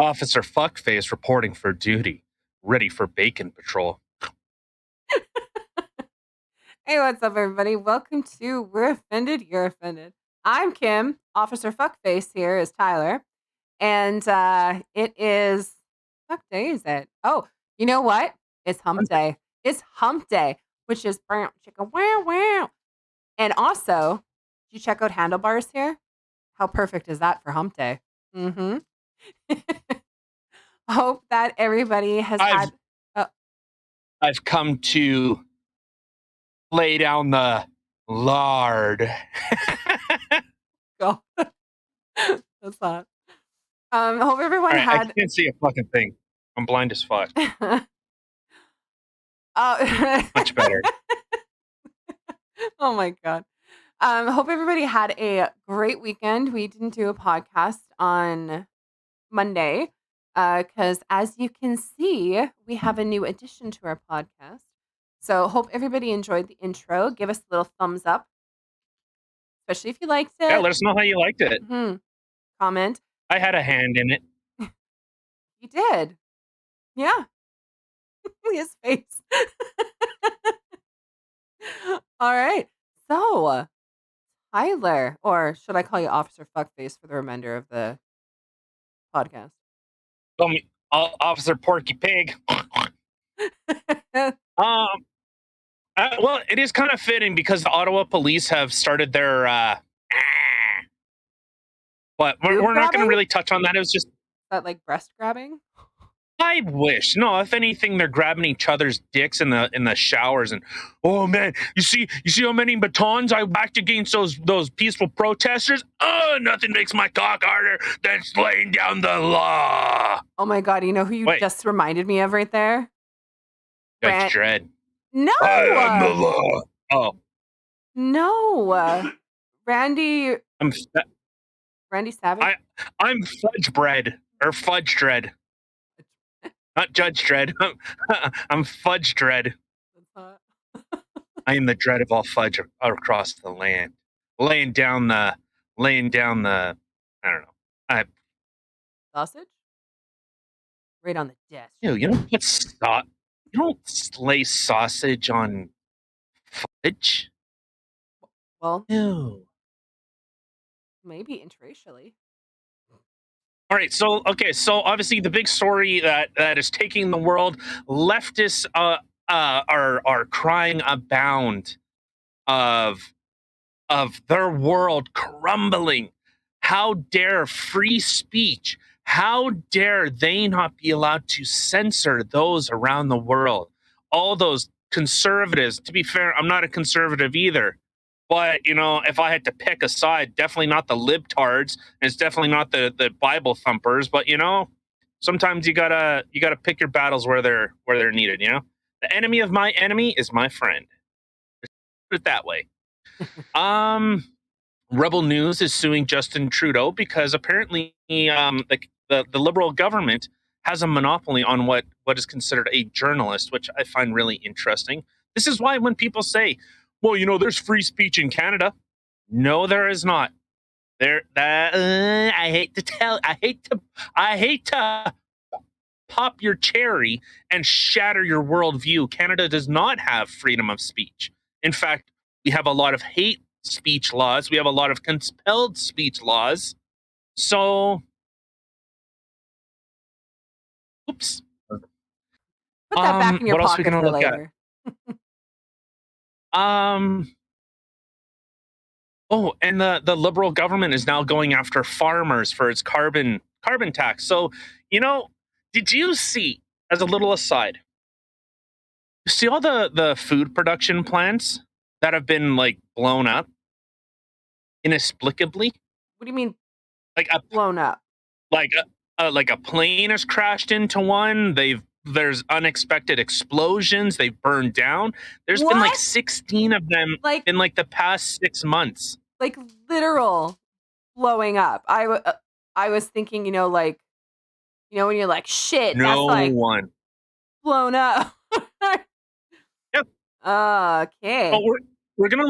Officer Fuckface reporting for duty, ready for bacon patrol. Hey, what's up, everybody? Welcome to We're Offended, You're Offended. I'm Kim. Officer Fuckface here is Tyler. And it is, what day is it? Oh, you know what? It's hump day. It's hump day, which is brown chicken, wow, wow. And also, did you check out handlebars here? How perfect is that for hump day? Mm-hmm. Hope that everybody has had... I've come to lay down the lard. Go. That's hot. Hope everyone Right, had... I can't see a fucking thing. I'm blind as fuck. Much better. Oh my God. Hope everybody had a great weekend. We didn't do a podcast on Monday because, as you can see, we have a new addition to our podcast. So hope everybody enjoyed the intro. Give us a little thumbs up, especially if you liked it. Yeah, let us know how you liked it. Comment. I had a hand in it. You did. Yeah. His face. All right. So, Tyler, or should I call you Officer Fuckface for the remainder of the podcast? Call me Officer Porky Pig. Well, it is kind of fitting because the Ottawa police have started their but we're not going to really touch on that. It was just that, like, breast grabbing. I wish. No, if anything, they're grabbing each other's dicks in the showers, and oh man, you see how many batons I whacked against those peaceful protesters? Oh, nothing makes my cock harder than laying down the law. Oh my God, you know who you just reminded me of right there? Judge Dredd. No, I am the law. Oh no, Randy. Randy Savage. I'm Fudge Bread or Fudge Dredd. Not Judge Dredd. I'm Fudge Dredd. I am the dread of all fudge across the land. Laying down the I don't know. Sausage? Right on the desk. Ew, you don't lay sausage on fudge. Well, ew. Maybe interracially. All right, so obviously the big story that is taking the world, leftists are crying abound of their world crumbling. How dare free speech? How dare they not be allowed to censor those around the world? All those conservatives. To be fair, I'm not a conservative either. But, you know, if I had to pick a side, definitely not the libtards, and it's definitely not the Bible thumpers. But, you know, sometimes you gotta pick your battles where they're needed. You know, the enemy of my enemy is my friend. Put it that way. Rebel News is suing Justin Trudeau because apparently the Liberal government has a monopoly on what is considered a journalist, which I find really interesting. This is why when people say, well, you know, there's free speech in Canada. No, there is not. I hate to pop your cherry and shatter your worldview. Canada does not have freedom of speech. In fact, we have a lot of hate speech laws. We have a lot of compelled speech laws. So, oops. Put that back in your pocket for later. Oh, and the Liberal government is now going after farmers for its carbon tax. So, you know, did you see, as a little aside, you see all the food production plants that have been like blown up inexplicably? What do you mean? Like blown up? Like a plane has crashed into one. There's unexpected explosions. They've burned down. There's been like 16 of them in like the past 6 months. Like literal blowing up. I was thinking, you know, like, you know, when you're like, shit, that's like blown up. Yep. Okay. But we're gonna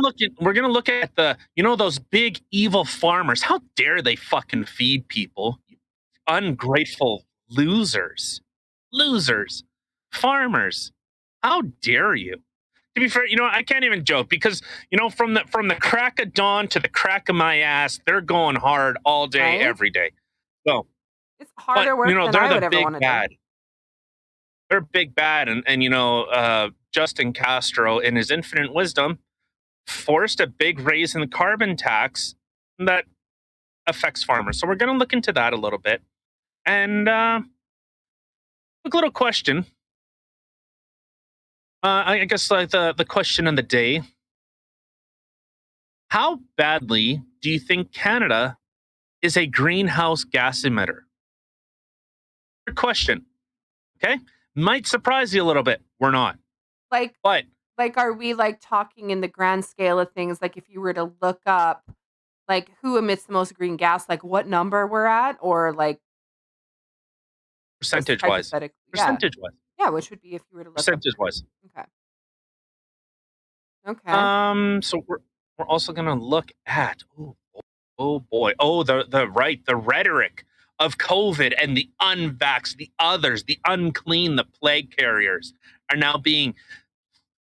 look at the, you know, those big evil farmers. How dare they fucking feed people? Ungrateful losers, losers, farmers. How dare you? To be fair, I can't even joke because from the crack of dawn to the crack of my ass, they're going hard all day, Right? every day. So, It's but harder work than they're I the would ever big want to do. bad. They're big bad, and Justin Castro, in his infinite wisdom, forced a big raise in the carbon tax that affects farmers. So we're going to look into that a little bit. And quick little question. I guess like the question of the day: how badly do you think Canada is a greenhouse gas emitter? Good question. Okay, might surprise you a little bit. We're not, Like but are we like talking in the grand scale of things? Like if you were to look up like who emits the most green gas, like what number we're at, or like just percentage wise, hypothetically, yeah, percentage wise, yeah, which would be if you were to look up. percentage wise. Okay, okay. So we're also gonna look at oh boy, the rhetoric of COVID and the unvaxxed, the others, the unclean, the plague carriers are now being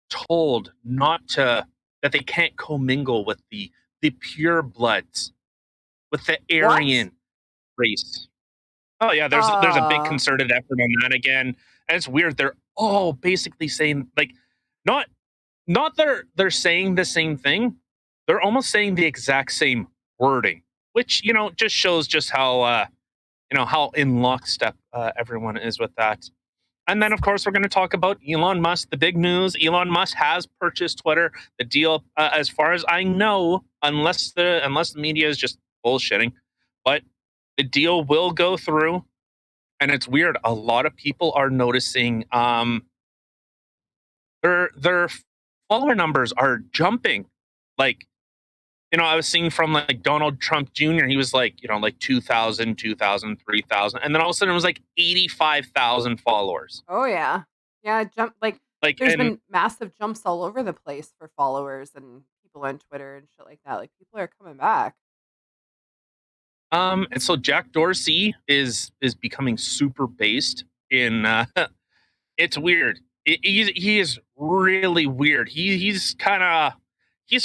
told not to that they can't commingle with the pure bloods, with the What? Aryan race. Oh yeah, there's a big Uh, concerted effort on that again, and it's weird. They're all basically saying like not not they're saying the same thing. They're almost saying the exact same wording, which just shows just how in lockstep everyone is with that. And then, of course, we're going to talk about Elon Musk. The big news: Elon Musk has purchased Twitter. The deal, as far as I know, unless the media is just bullshitting, but the deal will go through. And it's weird. A lot of people are noticing their follower numbers are jumping. Like, I was seeing from like Donald Trump Jr. He was like, like 2,000, 2,000, 3,000, and then all of a sudden it was like 85,000 followers. oh yeah, yeah. Jump like Like, there's and been massive jumps all over the place for followers and people on Twitter and shit like that. Like people are coming back. and so Jack Dorsey is becoming super based in. It's weird. He is really weird. He's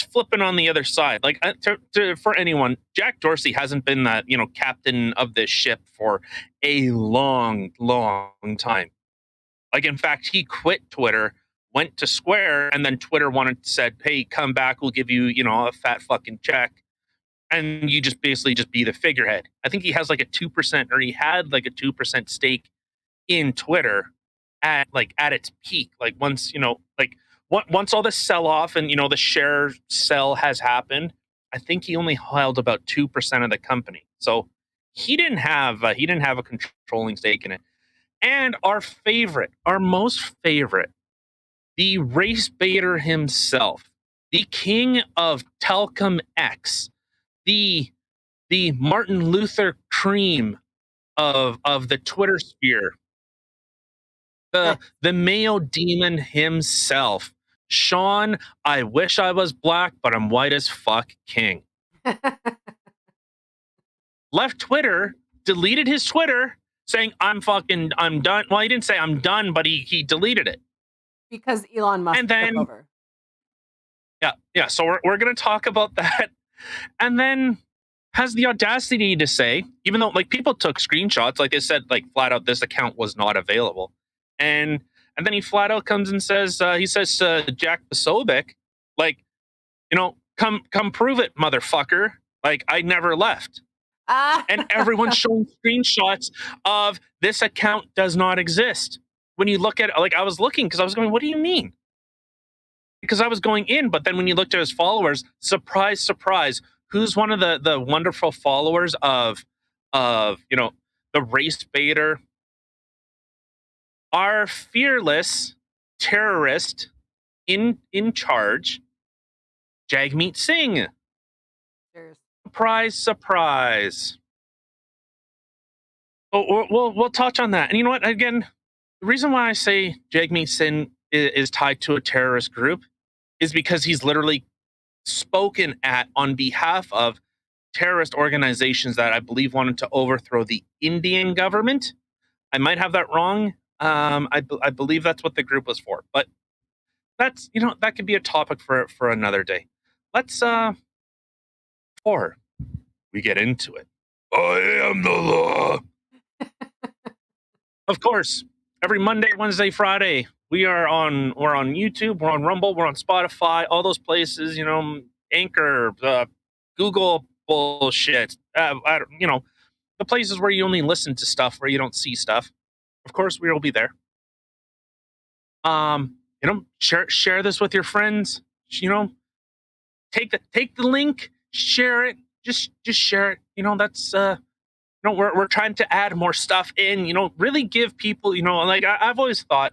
flipping on the other side. Like for anyone, Jack Dorsey hasn't been that captain of this ship for a long, long time. Like in fact, he quit Twitter, went to Square, and then Twitter said, "Hey, come back. We'll give you a fat fucking check." And you just basically just be the figurehead. I think he has like a 2%, or he had like a 2% stake in Twitter at its peak. Like once all the sell off and the share sell has happened, I think he only held about 2% of the company. So he didn't have a controlling stake in it. And our most favorite, the race baiter himself, the king of Telcom X, the Martin Luther Cream of the Twitter sphere, the male demon himself, Sean. I wish I was black, but I'm white as fuck. King left Twitter, deleted his Twitter, saying I'm done. Well, he didn't say I'm done, but he deleted it. Because Elon Musk And took then over. yeah. So we're gonna talk about that, and then has the audacity to say, even though like people took screenshots, like they said, like flat out, this account was not available, and then he flat out comes and says, he says to Jack Posobiec, like, come prove it, motherfucker. Like I never left, Ah, and everyone's showing screenshots of this account does not exist. When you look at it, like I was looking because I was going, what do you mean? Because I was going in, but then when you looked at his followers, surprise, surprise, who's one of the wonderful followers of the race baiter, our fearless terrorist in charge, Jagmeet Singh. Cheers. Surprise, surprise. Oh, we'll touch on that. And you know what? Again, the reason why I say Jagmeet Singh is tied to a terrorist group is because he's literally spoken at on behalf of terrorist organizations that I believe wanted to overthrow the Indian government. I might have that wrong. I believe that's what the group was for, but that's that could be a topic for another day. Let's before we get into it. I am the law. Of course, every Monday, Wednesday, Friday, we're on YouTube, we're on Rumble, we're on Spotify, all those places, Anchor, Google bullshit. The places where you only listen to stuff, where you don't see stuff. Of course, we will be there. Share this with your friends. Take the link, share it. Just share it. That's we're trying to add more stuff in. Really give people. Like I've always thought,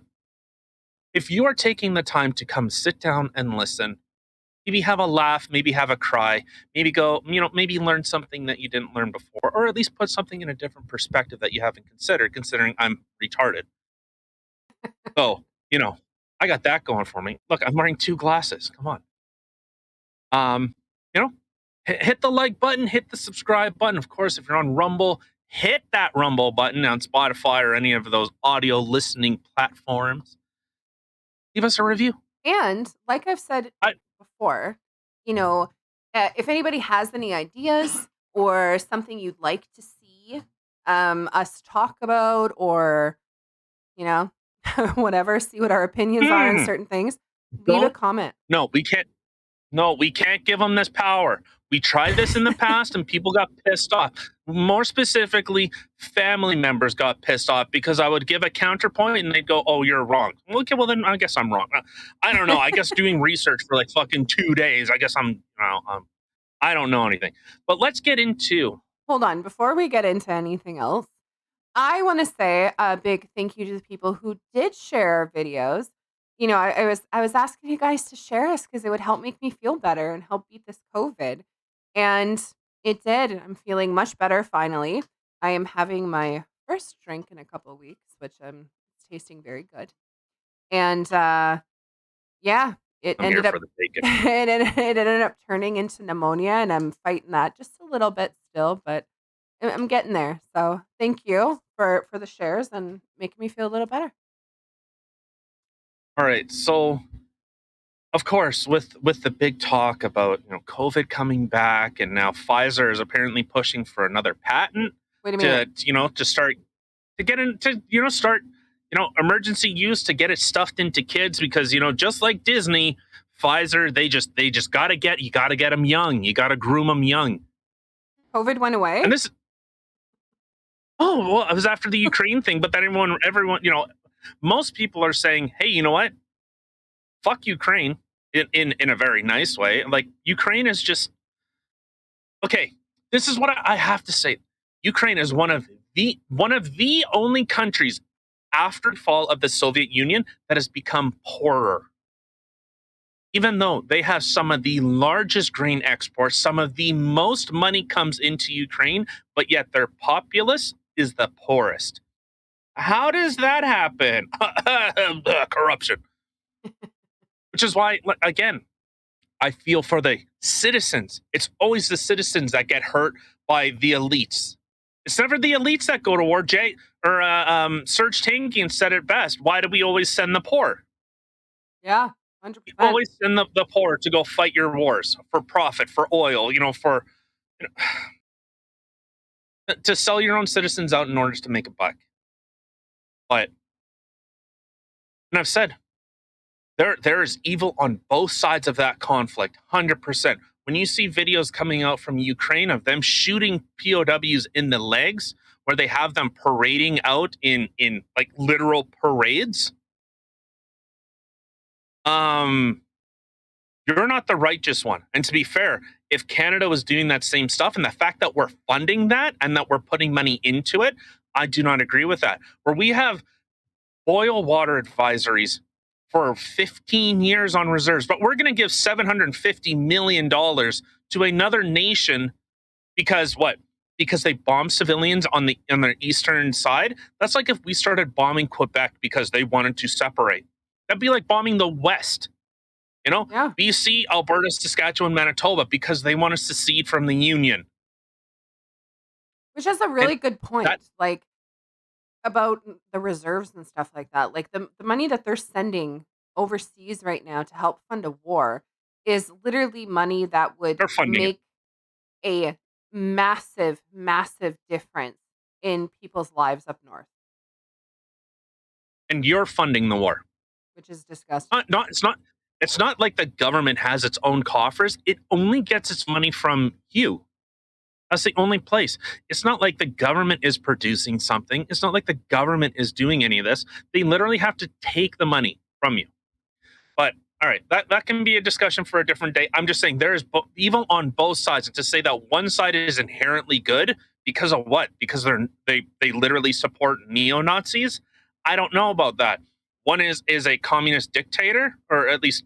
if you are taking the time to come sit down and listen, maybe have a laugh, maybe have a cry, maybe go, maybe learn something that you didn't learn before, or at least put something in a different perspective that you haven't considered, considering I'm retarded. So, I got that going for me. Look, I'm wearing 2 glasses. Come on. You know, hit the like button, hit the subscribe button. Of course, if you're on Rumble, hit that Rumble button on Spotify or any of those audio listening platforms. Leave us a review. And like I've said before, if anybody has any ideas or something you'd like to see us talk about, or whatever, see what our opinions are on certain things, leave a comment. No, we can't give them this power. We tried this in the past and people got pissed off. More specifically, family members got pissed off because I would give a counterpoint and they'd go, "Oh, you're wrong." Okay, well then I guess I'm wrong. I don't know. I guess doing research for like fucking 2 days, I guess I don't know anything. But let's get into. Hold on, before we get into anything else, I want to say a big thank you to the people who did share our videos. I was asking you guys to share us because it would help make me feel better and help beat this COVID. And it did. I'm feeling much better finally. I am having my first drink in a couple of weeks, which it's tasting very good. And yeah, it I'm ended here up for the bacon. it ended up turning into pneumonia, and I'm fighting that just a little bit still, but I'm getting there. So thank you for the shares and making me feel a little better. All right, so of course, with the big talk about COVID coming back, and now Pfizer is apparently pushing for another patent to start to get into start emergency use to get it stuffed into kids, because just like Disney, Pfizer, they just gotta get them young, you gotta groom them young. COVID went away, and this well, it was after the Ukraine thing, but then everyone most people are saying, hey, you know what, fuck Ukraine, in a very nice way. Like, Ukraine is just okay. This is what I have to say. Ukraine is one of the only countries after the fall of the Soviet Union that has become poorer. Even though they have some of the largest grain exports, some of the most money comes into Ukraine, but yet their populace is the poorest. How does that happen? Corruption. Which is why, again, I feel for the citizens. It's always the citizens that get hurt by the elites. It's never the elites that go to war. Serge Tankian said it best. Why do we always send the poor? Yeah, 100%. You always send the poor to go fight your wars for profit, for oil, to sell your own citizens out in order to make a buck. And I've said, there is evil on both sides of that conflict, 100%. When you see videos coming out from Ukraine of them shooting POWs in the legs, where they have them parading out in like literal parades, you're not the righteous one. And to be fair, if Canada was doing that same stuff, and the fact that we're funding that and that we're putting money into it, I do not agree with that. Where we have boil water advisories for 15 years on reserves, but we're going to give $750 million to another nation because what? Because they bomb civilians on the eastern side. That's like if we started bombing Quebec because they wanted to separate. That'd be like bombing the West. Yeah. BC, Alberta, Saskatchewan, Manitoba, because they want to secede from the Union. Which is a really good point. about the reserves and stuff like that. Like the money that they're sending overseas right now to help fund a war is literally money that would They're funding it. make a massive, massive difference in people's lives up north, And you're funding the war. which is disgusting. It's not like the government has its own coffers. It only gets its money from you. That's the only place. It's not like the government is producing something. It's not like the government is doing any of this. They literally have to take the money from you. But all right, that can be a discussion for a different day. I'm just saying there is evil on both sides. And to say that one side is inherently good because of what? Because they literally support neo-Nazis? I don't know about that. One is a communist dictator, or at least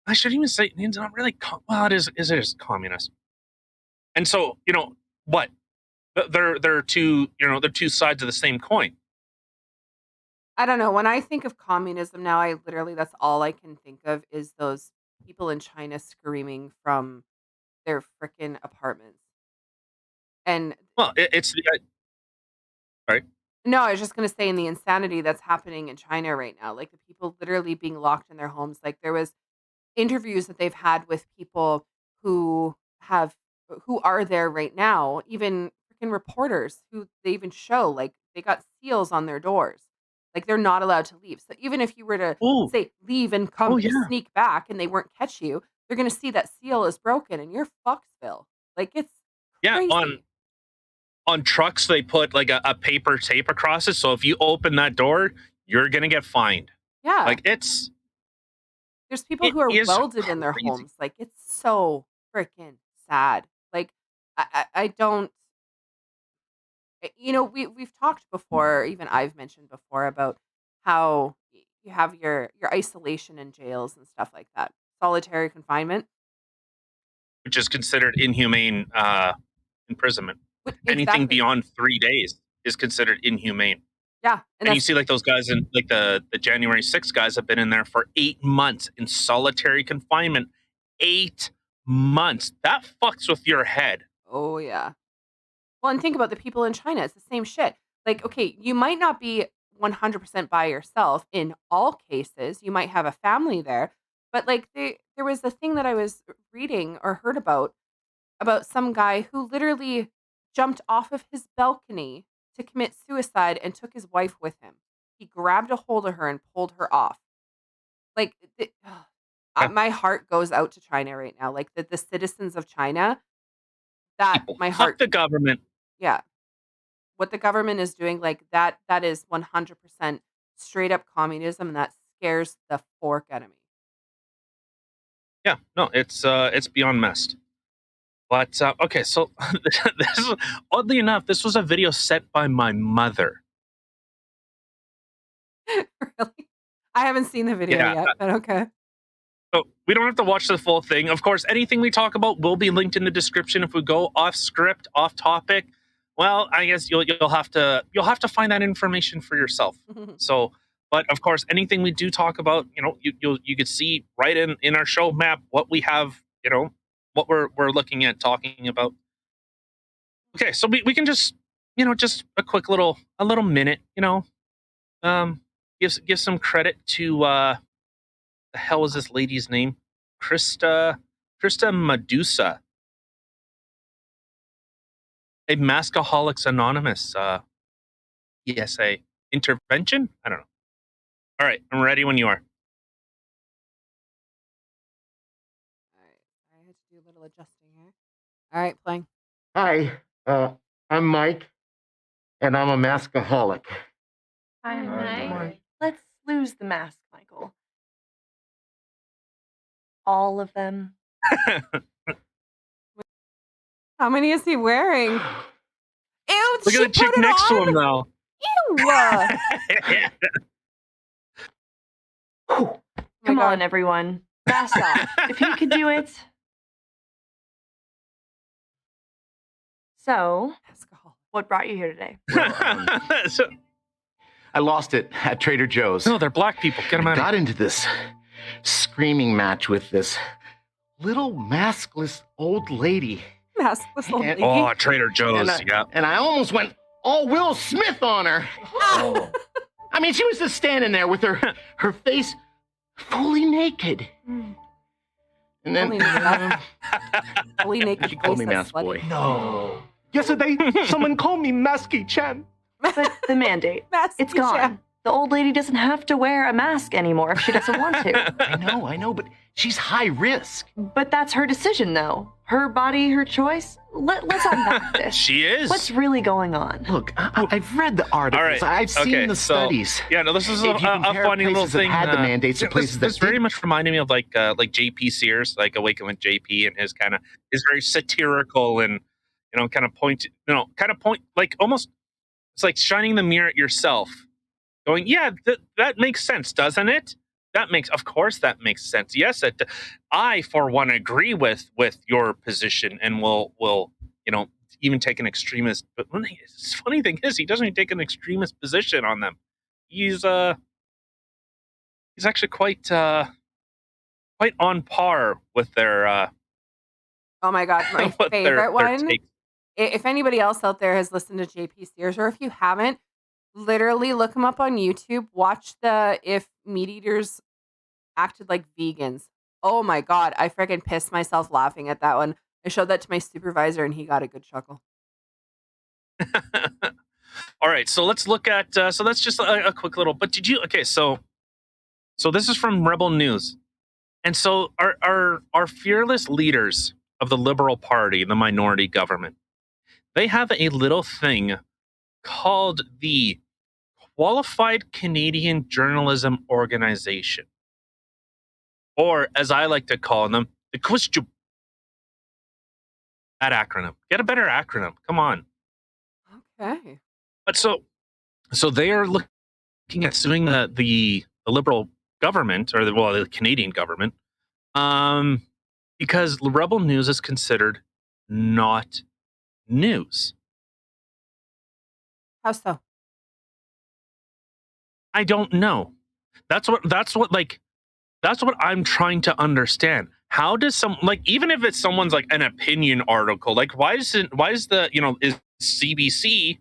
I shouldn't even say it's not really. Well, it is communist. And so what? They're two they're two sides of the same coin. I don't know. When I think of communism now, I literally that's all I can think of is those people in China screaming from their frickin' apartments. And Well, it's the right. no, I was just gonna say in the insanity that's happening in China right now, like the people literally being locked in their homes. Like there was interviews that they've had with people who have who are there right now, even freaking reporters who they even show like they got seals on their doors. Like they're not allowed to leave. So even if you were to Oh, say leave and oh come yeah, sneak back and they weren't catch you, they're gonna see that seal is broken and you're Foxville. Like it's yeah. crazy. On trucks, they put like a paper tape across it, so if you open that door, you're gonna get fined. Yeah. Like There's people it who are is welded in their crazy. homes. Like it's so freaking sad. Like I don't we've talked before, even I've mentioned before about how you have your isolation in jails and stuff like that. Solitary confinement. Which is considered inhumane imprisonment. Anything Exactly. beyond 3 days is considered inhumane. Yeah, and And you that's see, like those guys in like the January 6th guys have been in there for 8 months in solitary confinement. 8 months. That fucks with your head. oh yeah. Well, and think about the people in China. It's the same shit. Like, okay, you might not be 100% by yourself in all cases. You might have a family there, but like there was a thing that I was reading or heard about some guy who literally jumped off of his balcony to commit suicide and took his wife with him. He grabbed a hold of her and pulled her off. Like, Yeah, my heart goes out to China right now. Like the citizens of China, that people. my Fuck heart, the government. yeah, what the government is doing, like that is 100% straight up communism, and that scares the fork out of me. Yeah, no, it's beyond messed. But okay, so this is, oddly enough, this was a video sent by my mother. Really, I haven't seen the video Yeah, yet, but okay. so we don't have to watch the full thing. Of course, anything we talk about will be linked in the description. If we go off script, off topic, well, I guess you'll have to find that information for yourself. So, but of course, anything we do talk about, you could see right in our show map what we have, what we're looking at talking about. Okay, so we can just just a quick little minute, um, give some credit to the hell is this lady's name? Krista Medusa, a Maskaholics Anonymous ESA intervention. I don't know. All right, I'm ready when you are. All right, I had to do a little adjusting here. All right, playing. Hi, I'm Mike, and I'm a maskaholic. Hi, Hi, Mike. Let's lose the mask, Michael. All of them. How many is he wearing? Ew, Look she at the chick put it next to on. him now. Ew. Come God. on, everyone. Mask off. If you could do it. So, Alcohol. what brought you here today? So- I lost it at Trader Joe's. no, they're black people. Get them I out. got into this screaming match with this little maskless old lady. Maskless old And- lady. Oh, Trader Joe's. And I, Yeah. and I almost went all Will Smith on her. Oh. I mean, she was just standing there with her face fully naked. And then Fully naked. Fully naked she called me face, Mask that's Boy. slutty. No. Yesterday, someone called me Masky-chan. But the mandate, Mask it's Chan. gone. The old lady doesn't have to wear a mask anymore if she doesn't want to. I know, but she's high risk. But that's her decision, though. Her body, her choice. Let's unpack this. She is. What's really going on? Look, I've read the articles. All right. I've seen Okay, the so- studies. Yeah, no, this is a If you compare funny little places that thing. had the mandates to yeah, places this that very didn't. much reminded me of like JP Sears, like Awaken with JP, and his very satirical and kind of point, like almost it's like shining the mirror at yourself, going, yeah, that makes sense, doesn't it? Of course that makes sense. Yes, I for one agree with your position, and will even take an extremist. But the funny thing is, he doesn't even take an extremist position on them. He's actually quite on par with their Oh my god, my what favorite their one. take. If anybody else out there has listened to JP Sears, or if you haven't, literally look him up on YouTube. Watch the If Meat Eaters Acted Like Vegans. Oh my god, I freaking pissed myself laughing at that one. I showed that to my supervisor, and he got a good chuckle. All right, so let's look at so that's just a quick little. But did you okay? So this is from Rebel News, and so our fearless leaders of the Liberal Party, the minority government, they have a little thing called the Qualified Canadian Journalism Organization, or as I like to call them, the QUISJU. That acronym. Get a better acronym. Come on. Okay. But so they are looking at suing the Liberal government, or the Canadian government, because Rebel News is considered not news. How so? I don't know. That's what I'm trying to understand. How does even if it's someone's like an opinion article, like why is the is CBC?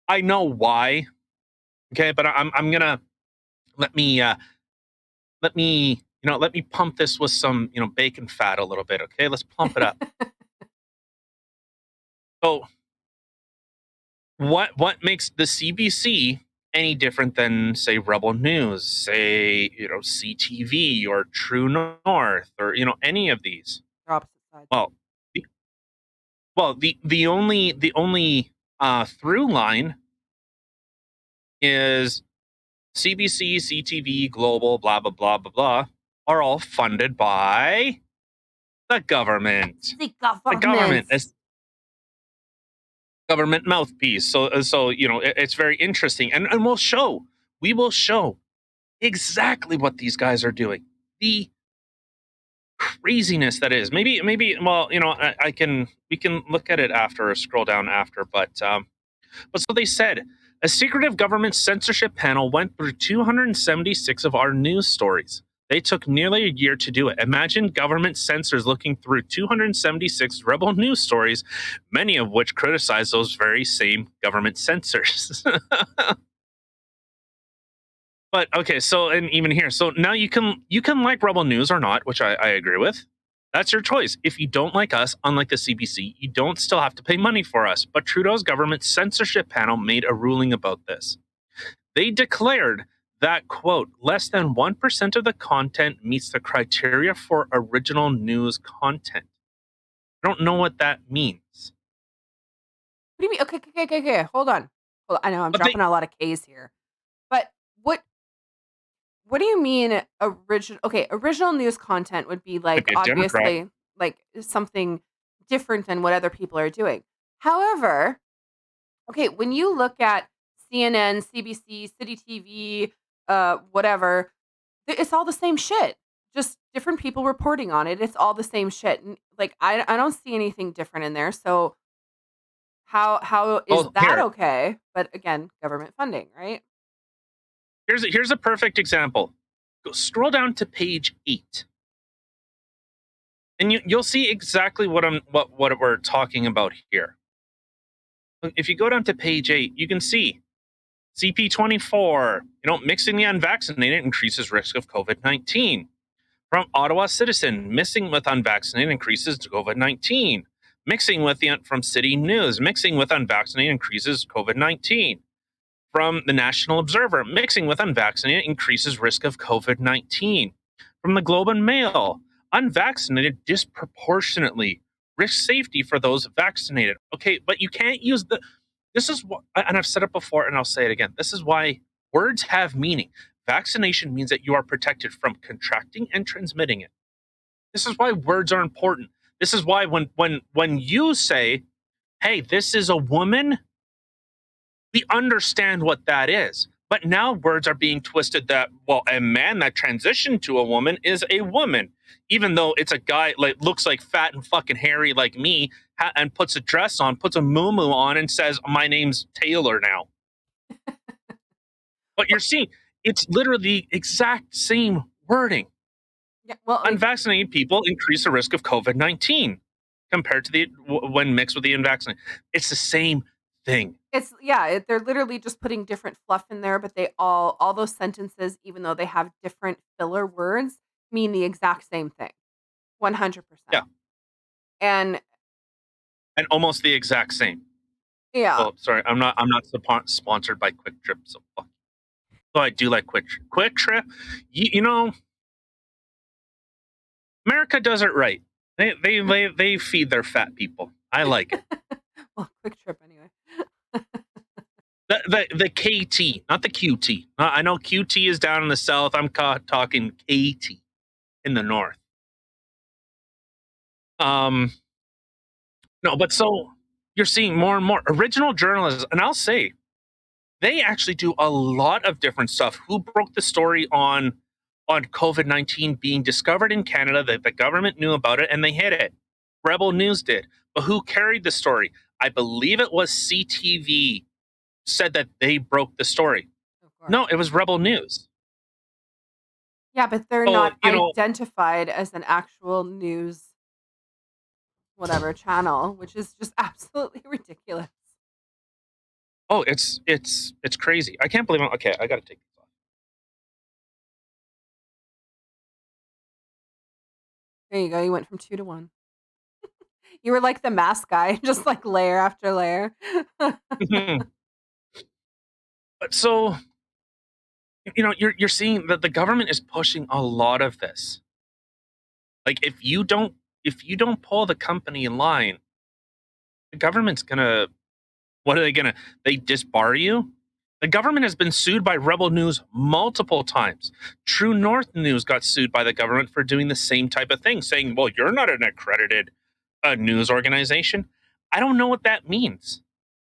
I know why. Okay, but I'm gonna let me pump this with some bacon fat a little bit. Okay, let's plump it up. So what makes the CBC any different than, say, Rebel News, say, CTV or True North, or any of these? They're opposite sides. The only through line is CBC, CTV, Global, blah blah blah blah blah, are all funded by the government. The The government is government mouthpiece. So it's very interesting, and we will show exactly what these guys are doing. The craziness that is. Maybe well, we can look at it after, or scroll down after, but so they said a secretive government censorship panel went through 276 of our news stories. They took nearly a year to do it. Imagine government censors looking through 276 Rebel News stories, many of which criticize those very same government censors. But okay, so, and even here, so now you can like Rebel News or not, which I agree with. That's your choice. If you don't like us, unlike the CBC, you don't still have to pay money for us. But Trudeau's government censorship panel made a ruling about this. They declared that, quote, less than 1% of the content meets the criteria for original news content. I don't know what that means. What do you mean? Okay. Hold on. Well, I know I'm But dropping a lot of K's here. But what do you mean original? Okay, original news content would be like Okay, Democrat. obviously like something different than what other people are doing. However, okay, when you look at CNN, CBC, City TV, whatever, it's all the same shit. Just different people reporting on it. It's all the same shit. And like I don't see anything different in there. So how is Well, that here. okay? But again, government funding, right? Here's a perfect example. Go scroll down to page 8. And you'll see exactly what we're talking about here. If you go down to page 8, you can see CP24, mixing the unvaccinated increases risk of COVID-19. From Ottawa Citizen, mixing with unvaccinated increases COVID-19. Mixing with from City News, mixing with unvaccinated increases COVID-19. From the National Observer, mixing with unvaccinated increases risk of COVID-19. From the Globe and Mail, unvaccinated disproportionately risk safety for those vaccinated. Okay, but you can't use this is what, and I've said it before and I'll say it again. This is why words have meaning. Vaccination means that you are protected from contracting and transmitting it. This is why words are important. This is why when you say, hey, this is a woman, we understand what that is. But now words are being twisted that, well, a man that transitioned to a woman is a woman, even though it's a guy like looks like fat and fucking hairy like me and puts a dress on, puts a muumuu on, and says, my name's Taylor now. But you're seeing it's literally the exact same wording. Yeah, well, unvaccinated people increase the risk of COVID-19 compared to when mixed with the unvaccinated. It's the same thing. They're literally just putting different fluff in there, but they all those sentences, even though they have different filler words, mean the exact same thing. 100%. Yeah. And almost the exact same. yeah. Oh, sorry, I'm not sponsored by Quick Trip, so I do like Quick Trip. Quick Trip, America does it right. They feed their fat people. I like it. Well, Quick Trip anyway. The KT, not the QT. I know QT is down in the south. I'm talking KT in the north. No, but so you're seeing more and more original journalists, and I'll say they actually do a lot of different stuff. Who broke the story on COVID-19 being discovered in Canada, that the government knew about it and they hid it? Rebel News did. But who carried the story? I believe it was CTV said that they broke the story. No, it was Rebel News. Yeah, but they're not identified as an actual news whatever channel, which is just absolutely ridiculous. Oh, it's crazy. I can't believe I got to take this off. There you go. You went from 2 to 1. You were like the mask guy, just like layer after layer. But so, you're seeing that the government is pushing a lot of this. Like if you don't pull the company in line, the government's gonna. What are they gonna? They disbar you? The government has been sued by Rebel News multiple times. True North News got sued by the government for doing the same type of thing, saying, well, you're not an accredited news organization. I don't know what that means.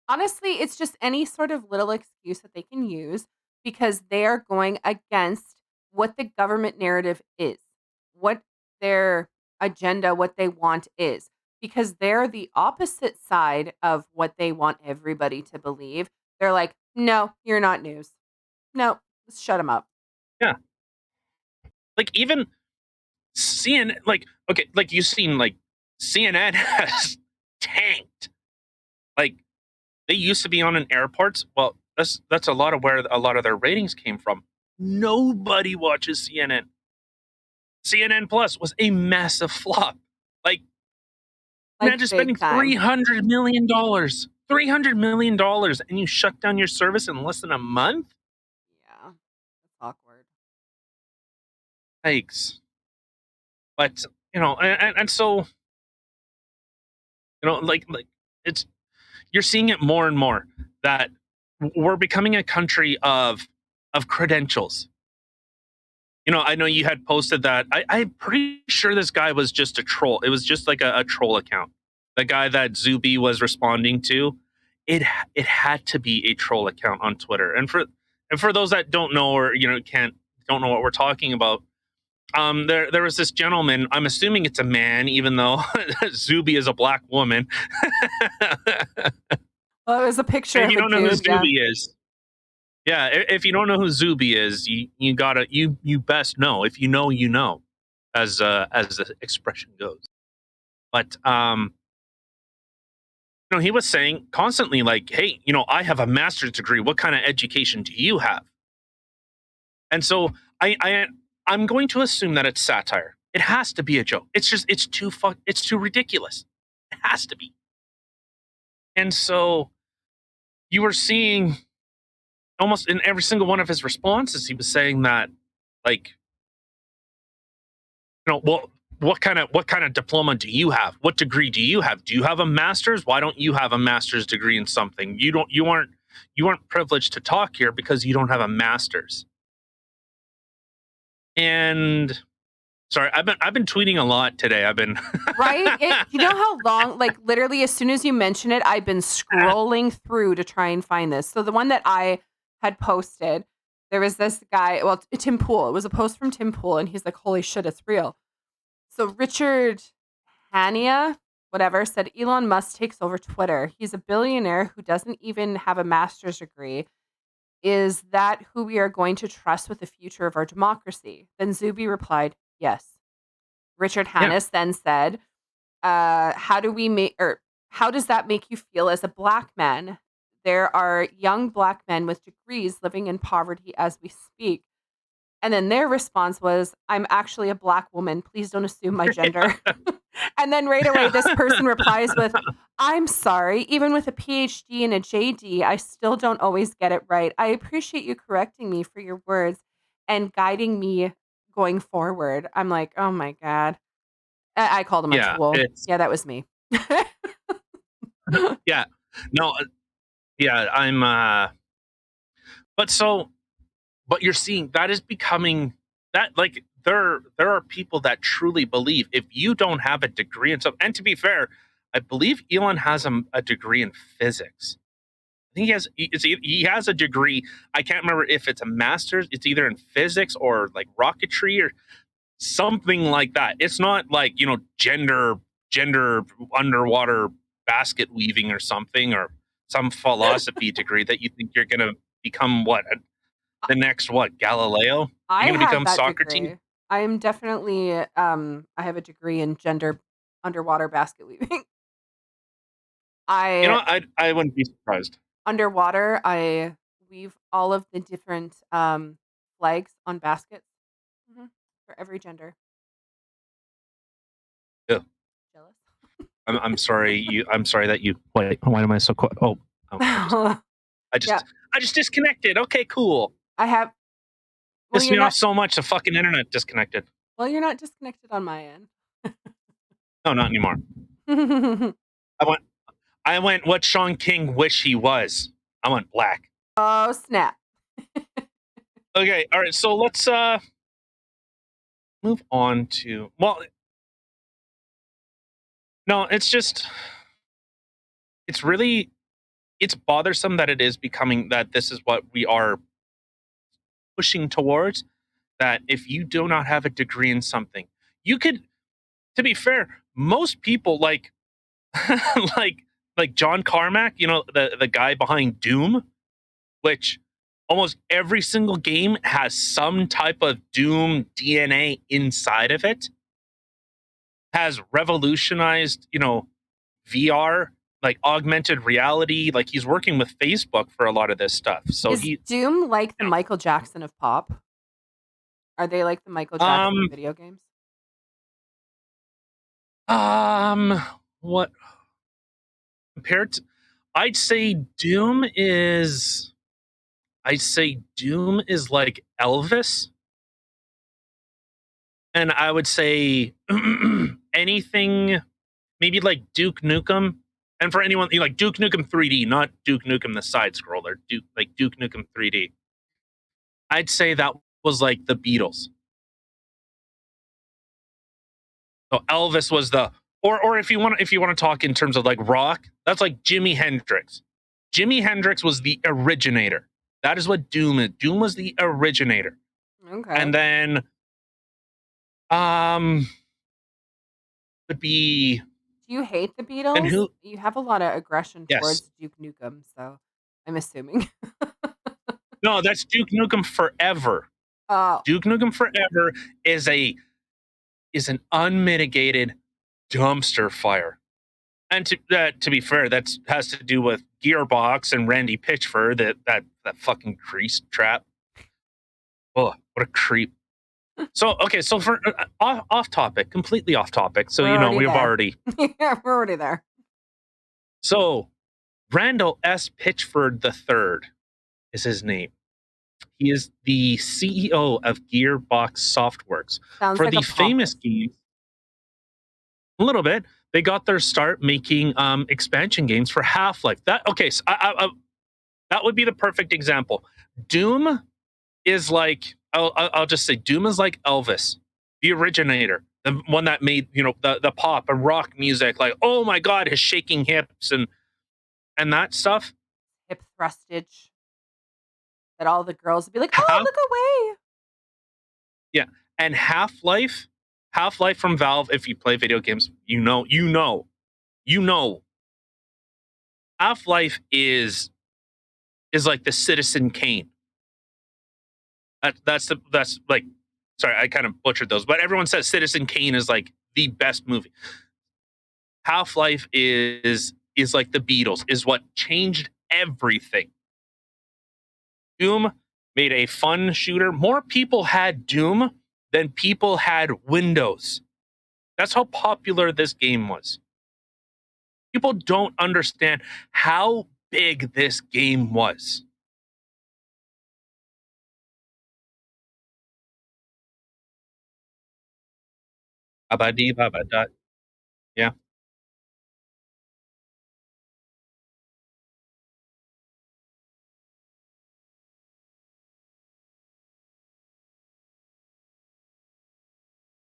Honestly, it's just any sort of little excuse that they can use because they are going against what the government narrative is, what their agenda, what they want is, because they're the opposite side of what they want everybody to believe. They're like, no, you're not news. No, let's shut them up. Yeah. Like even CNN, like you've seen, like CNN has tanked. Like they used to be on in airports. Well, that's a lot of where a lot of their ratings came from. Nobody watches CNN. CNN Plus was a massive flop. Like imagine spending $300 million. $300 million, and you shut down your service in less than a month? Yeah, that's awkward. Yikes. But, and so, like it's, you're seeing it more and more that we're becoming a country of credentials. I know you had posted that. I'm pretty sure this guy was just a troll. It was just like a troll account. The guy that Zuby was responding to, it had to be a troll account on Twitter. And for those that don't know or don't know what we're talking about, there was this gentleman. I'm assuming it's a man, even though Zuby is a black woman. Well, it was a picture. If you don't know who Zuby is, yeah. If you don't know who Zuby is, you gotta you best know. If you know, you know, as the expression goes. But he was saying constantly, like, hey, I have a master's degree. What kind of education do you have? And so I'm going to assume that it's satire. It has to be a joke. It's too ridiculous. It has to be. And so you were seeing almost in every single one of his responses, he was saying that, like, well, what kind of diploma do you have? What degree do you have? Do you have a master's? Why don't you have a master's degree in something? You aren't privileged to talk here because you don't have a master's. And sorry, I've been tweeting a lot today. I've been Right? You know how long, like literally as soon as you mention it, I've been scrolling through to try and find this. So the one that I had posted, there was this guy, well, Tim Pool. It was a post from Tim Pool, and he's like, holy shit, it's real. So Richard Hania, whatever, said Elon Musk takes over Twitter. He's a billionaire who doesn't even have a master's degree. Is that who we are going to trust with the future of our democracy? Then Zuby replied, yes. Richard Hannes then said, how does that make you feel as a black man? There are young black men with degrees living in poverty as we speak. And then their response was, I'm actually a black woman. Please don't assume my gender. And then right away, this person replies with, I'm sorry, even with a PhD and a JD, I still don't always get it right. I appreciate you correcting me for your words and guiding me going forward. I'm like, oh my God. I called him a tool. Yeah, that was me. Yeah. No, yeah, but you're seeing that is becoming that, like, there are people that truly believe if you don't have a degree in something, and to be fair, I believe Elon has a degree in physics. I think he has a degree. I can't remember if it's a master's. It's either in physics or like rocketry or something like that. It's not like, gender underwater basket weaving or something, or some philosophy degree that you think you're going to become the next Galileo? I You're going to become that Socrates? degree. I am definitely I have a degree in gender underwater basket weaving. I wouldn't be surprised. Underwater, I weave all of the different flags on baskets for every gender. Yeah. Jealous? I'm sorry. I'm sorry that you. Wait, why am I so quiet? I just disconnected. Okay, cool. I have. Pissed me off so much. The fucking internet disconnected. Well, you're not disconnected on my end. No, not anymore. I went what Sean King wish he was. I went black. Oh, snap. Okay, all right. So let's move on to, no, it's bothersome that it is becoming that this is what we are pushing towards, that if you do not have a degree in something, you could, to be fair, most people like like John Carmack, the guy behind Doom, which almost every single game has some type of Doom DNA inside of it, has revolutionized, VR, like augmented reality. Like, he's working with Facebook for a lot of this stuff. So is Doom like the Michael Jackson of pop? Are they like the Michael Jackson video games? What compared to? I'd say Doom is like Elvis. And I would say anything maybe like Duke Nukem. And for anyone, like Duke Nukem 3D, not Duke Nukem the side scroller, Duke Nukem 3D. I'd say that was like the Beatles. So Elvis was or if you want to talk in terms of like rock, that's like Jimi Hendrix. Jimi Hendrix was the originator. That is what Doom is. Doom was the originator. Okay. And then would be. Do you hate the Beatles? And who? You have a lot of aggression towards Duke Nukem, so I'm assuming. No, that's Duke Nukem Forever. Oh. Duke Nukem Forever is an unmitigated dumpster fire. And to be fair, that has to do with Gearbox and Randy Pitchford, that fucking grease trap. Oh, what a creep. So okay, so for off topic, completely off topic. So We're already we've there. already Yeah, we're already there. so Randall S. Pitchford III is his name. He is the CEO of Gearbox Softworks. Sounds For like the a famous pompous. games, a little bit, they got their start making expansion games for Half-Life. That okay, so that would be the perfect example. Doom is like I'll just say Doom is like Elvis, the originator, the one that made the pop and rock music. Like, oh my god, his shaking hips and that stuff. Hip thrustage. That all the girls would be like, oh, Half look away. yeah, and Half-Life from Valve. If you play video games, you know. Half-Life is like the Citizen Kane. That's like, sorry, I kind of butchered those, but everyone says Citizen Kane is like the best movie. Half-Life is like the Beatles, is what changed everything. Doom made a fun shooter. More people had Doom than people had Windows. That's how popular this game was. People don't understand how big this game was. Abadi babada. Yeah.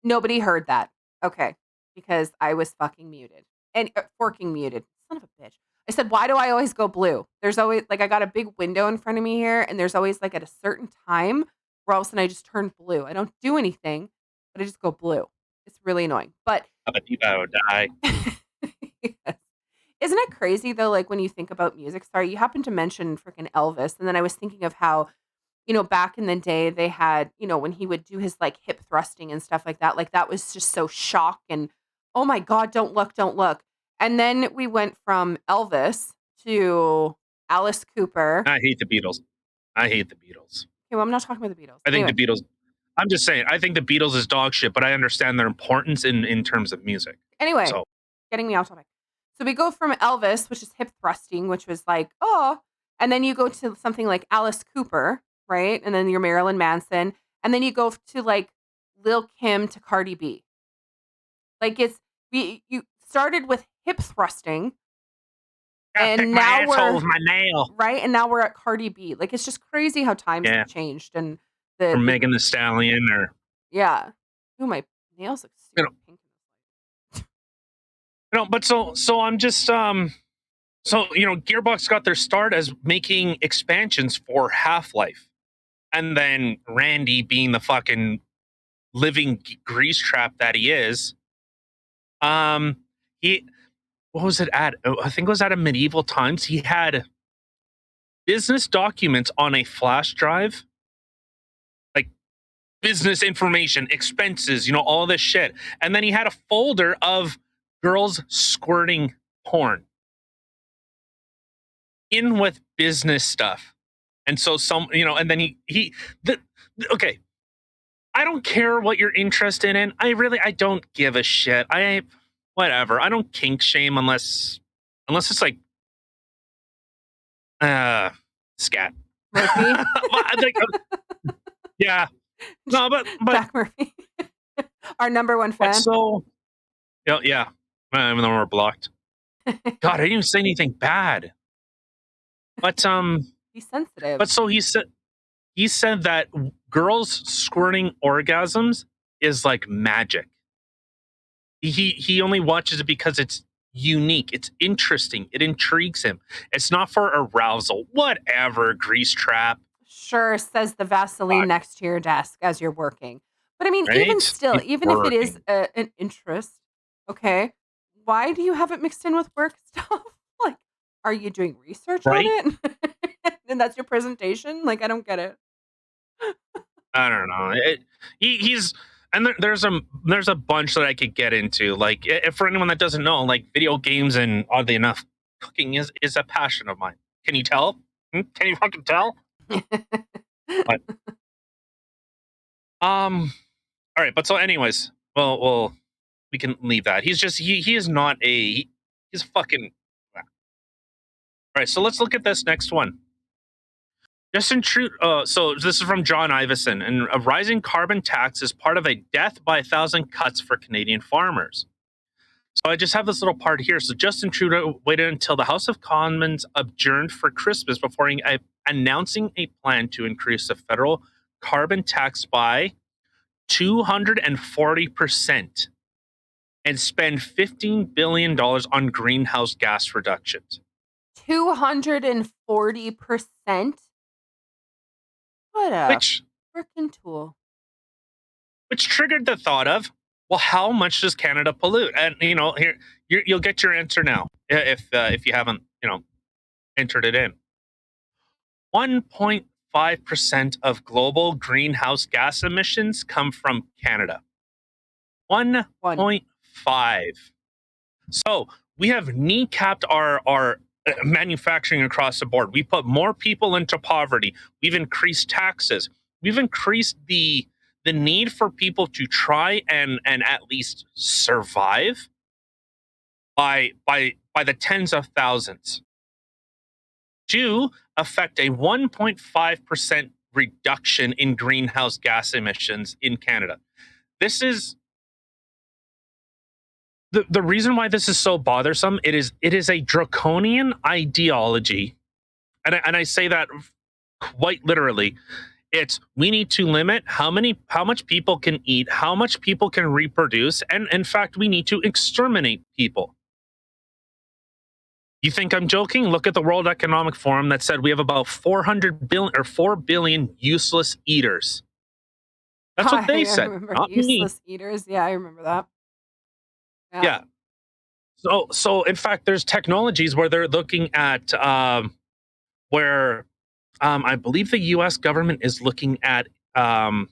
Nobody heard that. Okay. Because I was fucking muted. And forking muted. Son of a bitch. I said, why do I always go blue? There's always, like, I got a big window in front of me here, and there's always, like, at a certain time where all of a sudden I just turn blue. I don't do anything, but I just go blue. It's really annoying. But Abadi babada. yes. Isn't it crazy though, like when you think about music? Sorry, you happened to mention freaking Elvis, and then I was thinking of how, back in the day they had, when he would do his like hip thrusting and stuff like that was just so shock and oh my God, don't look, don't look. And then we went from Elvis to Alice Cooper. I hate the Beatles. I hate the Beatles. Okay, well, I'm not talking about the Beatles. I think Anyway, the Beatles. I'm just saying. I think the Beatles is dog shit, but I understand their importance in terms of music. anyway, So getting me off topic. So we go from Elvis, which is hip thrusting, which was like, oh, and then you go to something like Alice Cooper, right? And then you're Marilyn Manson. And then you go to like Lil Kim to Cardi B. Like you started with hip thrusting and now we're with my nail. right, and now we're at Cardi B. Like it's just crazy how times have changed and Or Megan the Stallion, or yeah. Ooh, my nails look super pink. But so I'm just Gearbox got their start as making expansions for Half-Life, and then Randy, being the fucking living grease trap that he is, he what was it at? I think it was at a Medieval Times. He had business documents on a flash drive, like business information, expenses, all this shit. And then he had a folder of girls squirting porn in with business stuff. And so and then okay. I don't care what you're interested in. I don't give a shit. Whatever. I don't kink shame unless it's like scat. Murphy. Yeah. No, but Jack Murphy. Our number one fan. So yeah. Even though we're blocked. God, I didn't even say anything bad. But he's sensitive. But so he said that girls squirting orgasms is like magic. He only watches it because it's unique, it's interesting, it intrigues him. It's not for arousal. Whatever, grease trap. Sure, says the Vaseline next to your desk as you're working. But I mean, Right? even still, even if it is working. an interest, okay, why do you have it mixed in with work stuff? Like, are you doing research Right? on it? And that's your presentation? Like, I don't get it. I don't know. He's And there's a bunch that I could get into. Like, if for anyone that doesn't know, like video games and oddly enough, cooking is a passion of mine. Can you tell? Can you fucking tell? But all right. But so, anyways, well, we can leave that. He's just he is not he's fucking. All right. So let's look at this next one. Justin Trudeau. So this is from John Ivison, and a rising carbon tax is part of a death by 1,000 cuts for Canadian farmers. So I just have this little part here. So Justin Trudeau waited until the House of Commons adjourned for Christmas before announcing a plan to increase the federal carbon tax by 240% and spend $15 billion on greenhouse gas reductions. 240%? What a freaking tool. Which triggered the thought of, well, how much does Canada pollute? And here you'll get your answer now if you haven't entered it in. 1.5% of global greenhouse gas emissions come from Canada. 1.5. So we have kneecapped our manufacturing across the board. We put more people into poverty. We've increased taxes. We've increased the need for people to try and at least survive by the tens of thousands to affect a 1.5% reduction in greenhouse gas emissions in Canada. This is the reason why this is so bothersome. It is a draconian ideology, and I say that quite literally. It's we need to limit how much people can eat, how much people can reproduce, and in fact, we need to exterminate people. You think I'm joking? Look at the World Economic Forum that said we have about 400 billion or 4 billion useless eaters. That's what they said. Not useless me. eaters. Yeah, I remember that. Yeah. So in fact, there's technologies where they're looking at where I believe the U.S. government is looking at a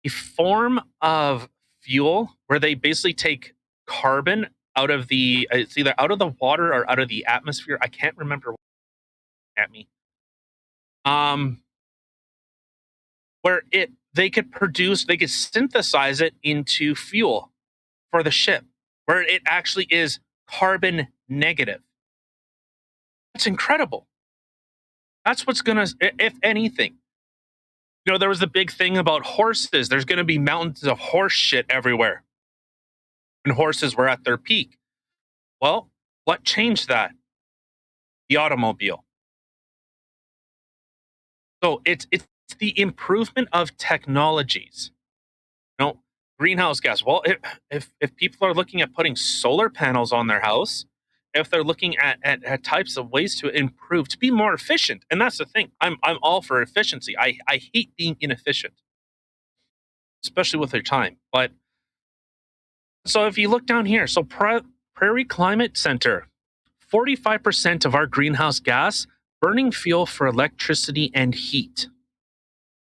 form of fuel where they basically take carbon out of it's either out of the water or out of the atmosphere. I can't remember. At me. Where they could synthesize it into fuel for the ship, where it actually is carbon negative. That's incredible. That's what's gonna, if anything. There was the big thing about horses. There's gonna be mountains of horse shit everywhere. And horses were at their peak. Well, what changed that? The automobile. So it's the improvement of technologies. Greenhouse gas. Well, if people are looking at putting solar panels on their house, if they're looking at types of ways to improve, to be more efficient, and that's the thing. I'm all for efficiency. I hate being inefficient, especially with their time. But so if you look down here, so Prairie Climate Center, 45% of our greenhouse gas burning fuel for electricity and heat.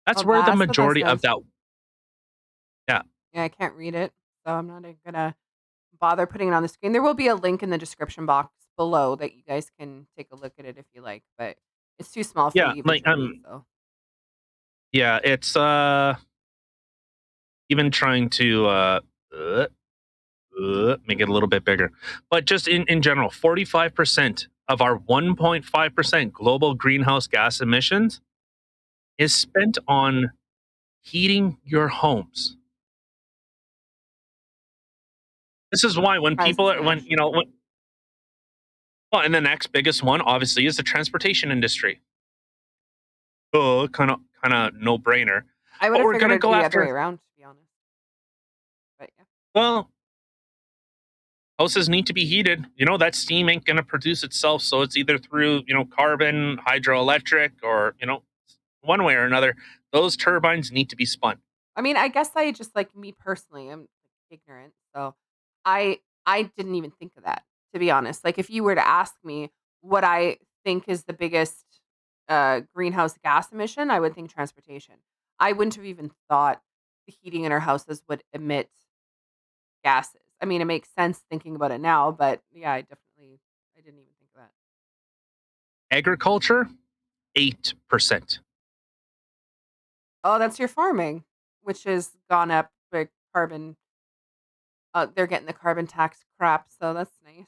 That's where the majority of that. Yeah. Yeah, I can't read it, so I'm not gonna bother putting it on the screen. There will be a link in the description box below that you guys can take a look at it if you like, but it's too small for you like to read, so. Yeah, it's even trying to make it a little bit bigger. But just in general, 45% of our 1.5% global greenhouse gas emissions is spent on heating your homes. This is why when people are well, and the next biggest one obviously is the transportation industry. Oh, kind of no brainer. I would have figured it'd be the other way around, to be honest. But yeah. Well, houses need to be heated. That steam ain't going to produce itself, so it's either through carbon, hydroelectric, or one way or another. Those turbines need to be spun. I mean, I guess I just, like, me personally, I'm ignorant, so I didn't even think of that, to be honest. Like, if you were to ask me what I think is the biggest greenhouse gas emission, I would think transportation. I wouldn't have even thought the heating in our houses would emit gases. I mean, it makes sense thinking about it now, but yeah, I didn't even think of that. Agriculture, 8%. Oh, that's your farming, which has gone up with carbon. They're getting the carbon tax crap, so that's nice.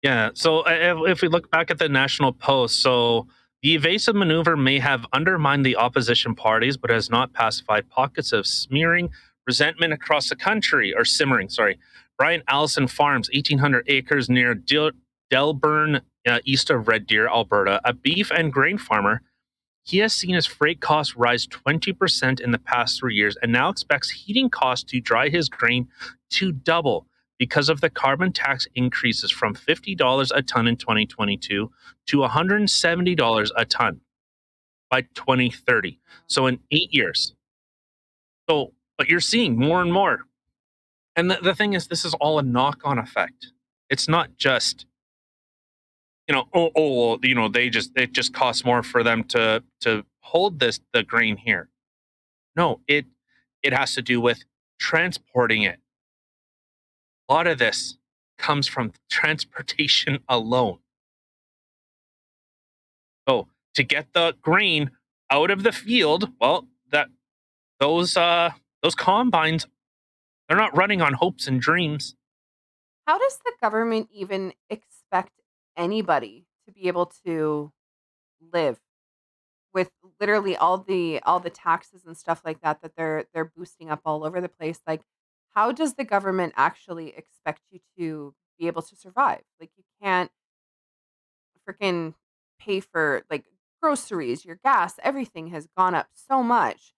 Yeah. So if we look back at the National Post, so the evasive maneuver may have undermined the opposition parties, but has not pacified pockets of smearing resentment across the country, or simmering. Sorry. Brian Allison Farms, 1,800 acres near Delburn, east of Red Deer, Alberta, a beef and grain farmer. He has seen his freight costs rise 20% in the past 3 years and now expects heating costs to dry his grain to double because of the carbon tax increases from $50 a ton in 2022 to $170 a ton by 2030. So in 8 years. So, but you're seeing more and more. And the thing is, this is all a knock-on effect. It's not just, it just costs more for them to hold the grain here. No, it has to do with transporting it. A lot of this comes from transportation alone. So to get the grain out of the field, well, those combines, they're not running on hopes and dreams. How does the government even expect anybody to be able to live with literally all the taxes and stuff like that that they're boosting up all over the place? Like, how does the government actually expect you to be able to survive? Like, you can't freaking pay for like groceries, your gas, everything has gone up so much.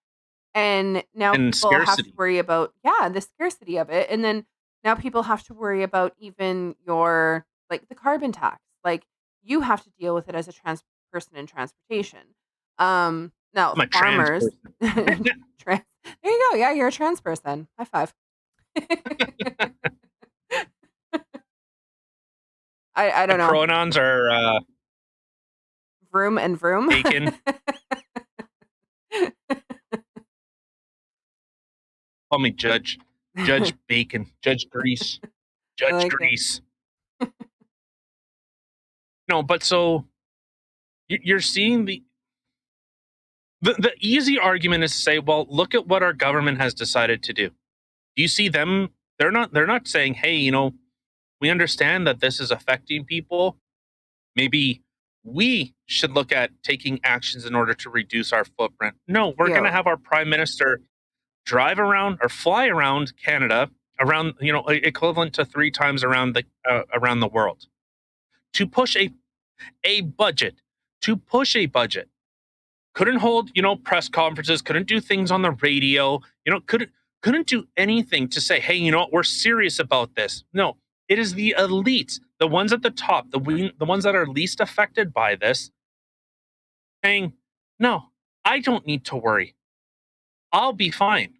And now And people have to scarcity. worry about, yeah, the scarcity of it. And then now people have to worry about even your, like, the carbon tax. Like, you have to deal with it as a person in transportation. Now I'm a trans farmers, person. there you go. Yeah, you're a trans person. High five. I My don't know. pronouns are Vroom and vroom. bacon. Call me Judge. Judge Bacon. Judge Grease. I Judge like it. Grease. No, but so you're seeing the easy argument is to say, well, look at what our government has decided to do. Do you see them? They're not saying, hey, we understand that this is affecting people. Maybe we should look at taking actions in order to reduce our footprint. No, we're going to Yo, have our prime minister drive around or fly around Canada, around equivalent to 3 times around the world, to push a budget, to push a budget. Couldn't hold press conferences, couldn't do things on the radio, couldn't do anything to say, hey, we're serious about this. No, it is the elites, the ones at the top, the ones that are least affected by this, saying, no, I don't need to worry, I'll be fine.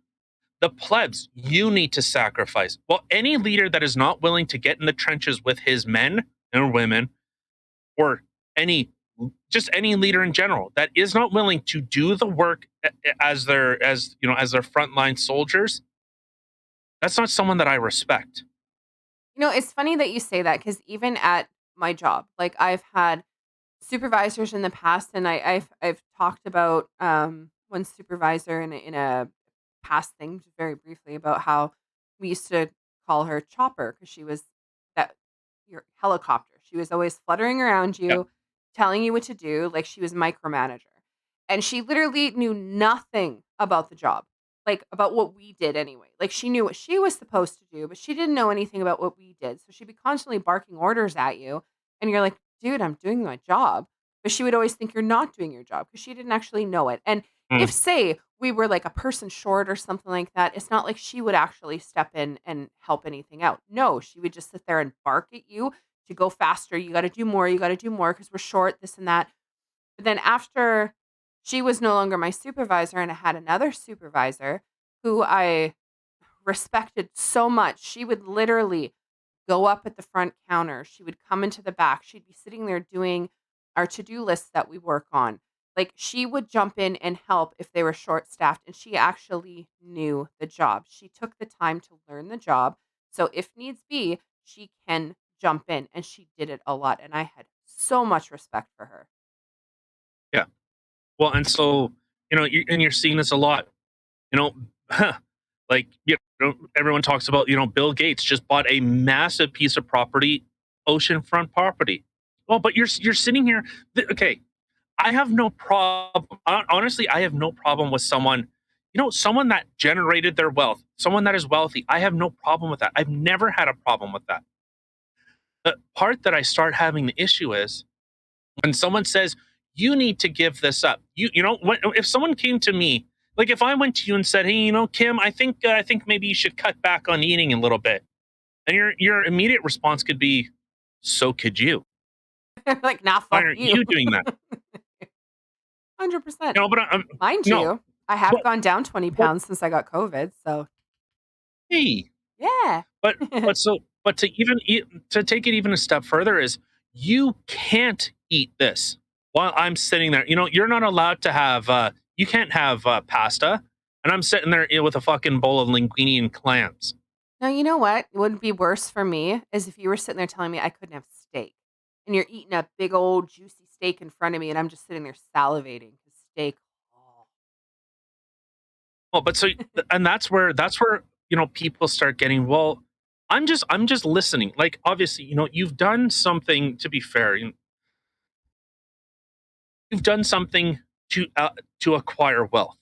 The plebs, you need to sacrifice. Well, any leader that is not willing to get in the trenches with his men and women, or any leader in general that is not willing to do the work as their frontline soldiers, that's not someone that I respect. it's funny that you say that because even at my job, like, I've had supervisors in the past, and I've talked about one supervisor in a past thing, just very briefly, about how we used to call her Chopper because she was that your helicopter. She was always fluttering around Yeah. you, telling you what to do, like she was micromanager. And she literally knew nothing about the job, like about what we did anyway. Like, she knew what she was supposed to do, but she didn't know anything about what we did. So she'd be constantly barking orders at you, and you're like, dude, I'm doing my job. But she would always think you're not doing your job because she didn't actually know it. And if, Mm. say, we were like a person short or something like that, it's not like she would actually step in and help anything out. No, she would just sit there and bark at you to go faster. You got to do more. You got to do more because we're short, this and that. But then after she was no longer my supervisor and I had another supervisor who I respected so much, she would literally go up at the front counter. She would come into the back. She'd be sitting there doing our to-do lists that we work on. Like, she would jump in and help if they were short-staffed, and she actually knew the job. She took the time to learn the job, so if needs be, she can jump in, and she did it a lot, and I had so much respect for her. Yeah. Well, and so, you're seeing this a lot, you know, like, everyone talks about, Bill Gates just bought a massive piece of property, oceanfront property. Well, but you're sitting here, okay, I have no problem. Honestly, I have no problem with someone, someone that generated their wealth, someone that is wealthy. I have no problem with that. I've never had a problem with that. The part that I start having the issue is when someone says, you need to give this up. If someone came to me, like if I went to you and said, hey, Kim, I think maybe you should cut back on eating a little bit. And your immediate response could be, so could you. Like, "Nah, Why fuck aren't you." you doing that? 100%. But Mind no, you, I have but gone down 20 but pounds since I got COVID, so hey, yeah. but to take it even a step further is you can't eat this while I'm sitting there. You're not allowed to have you can't have pasta, and I'm sitting there with a fucking bowl of linguine and clams. Now, you know what would be worse for me is if you were sitting there telling me I couldn't have steak, and you're eating a big old juicy steak in front of me, and I'm just sitting there salivating 'cause steak. Oh. Well, but and that's where people start getting, well, I'm just listening. Like obviously, you've done something, to be fair. You've done something to acquire wealth.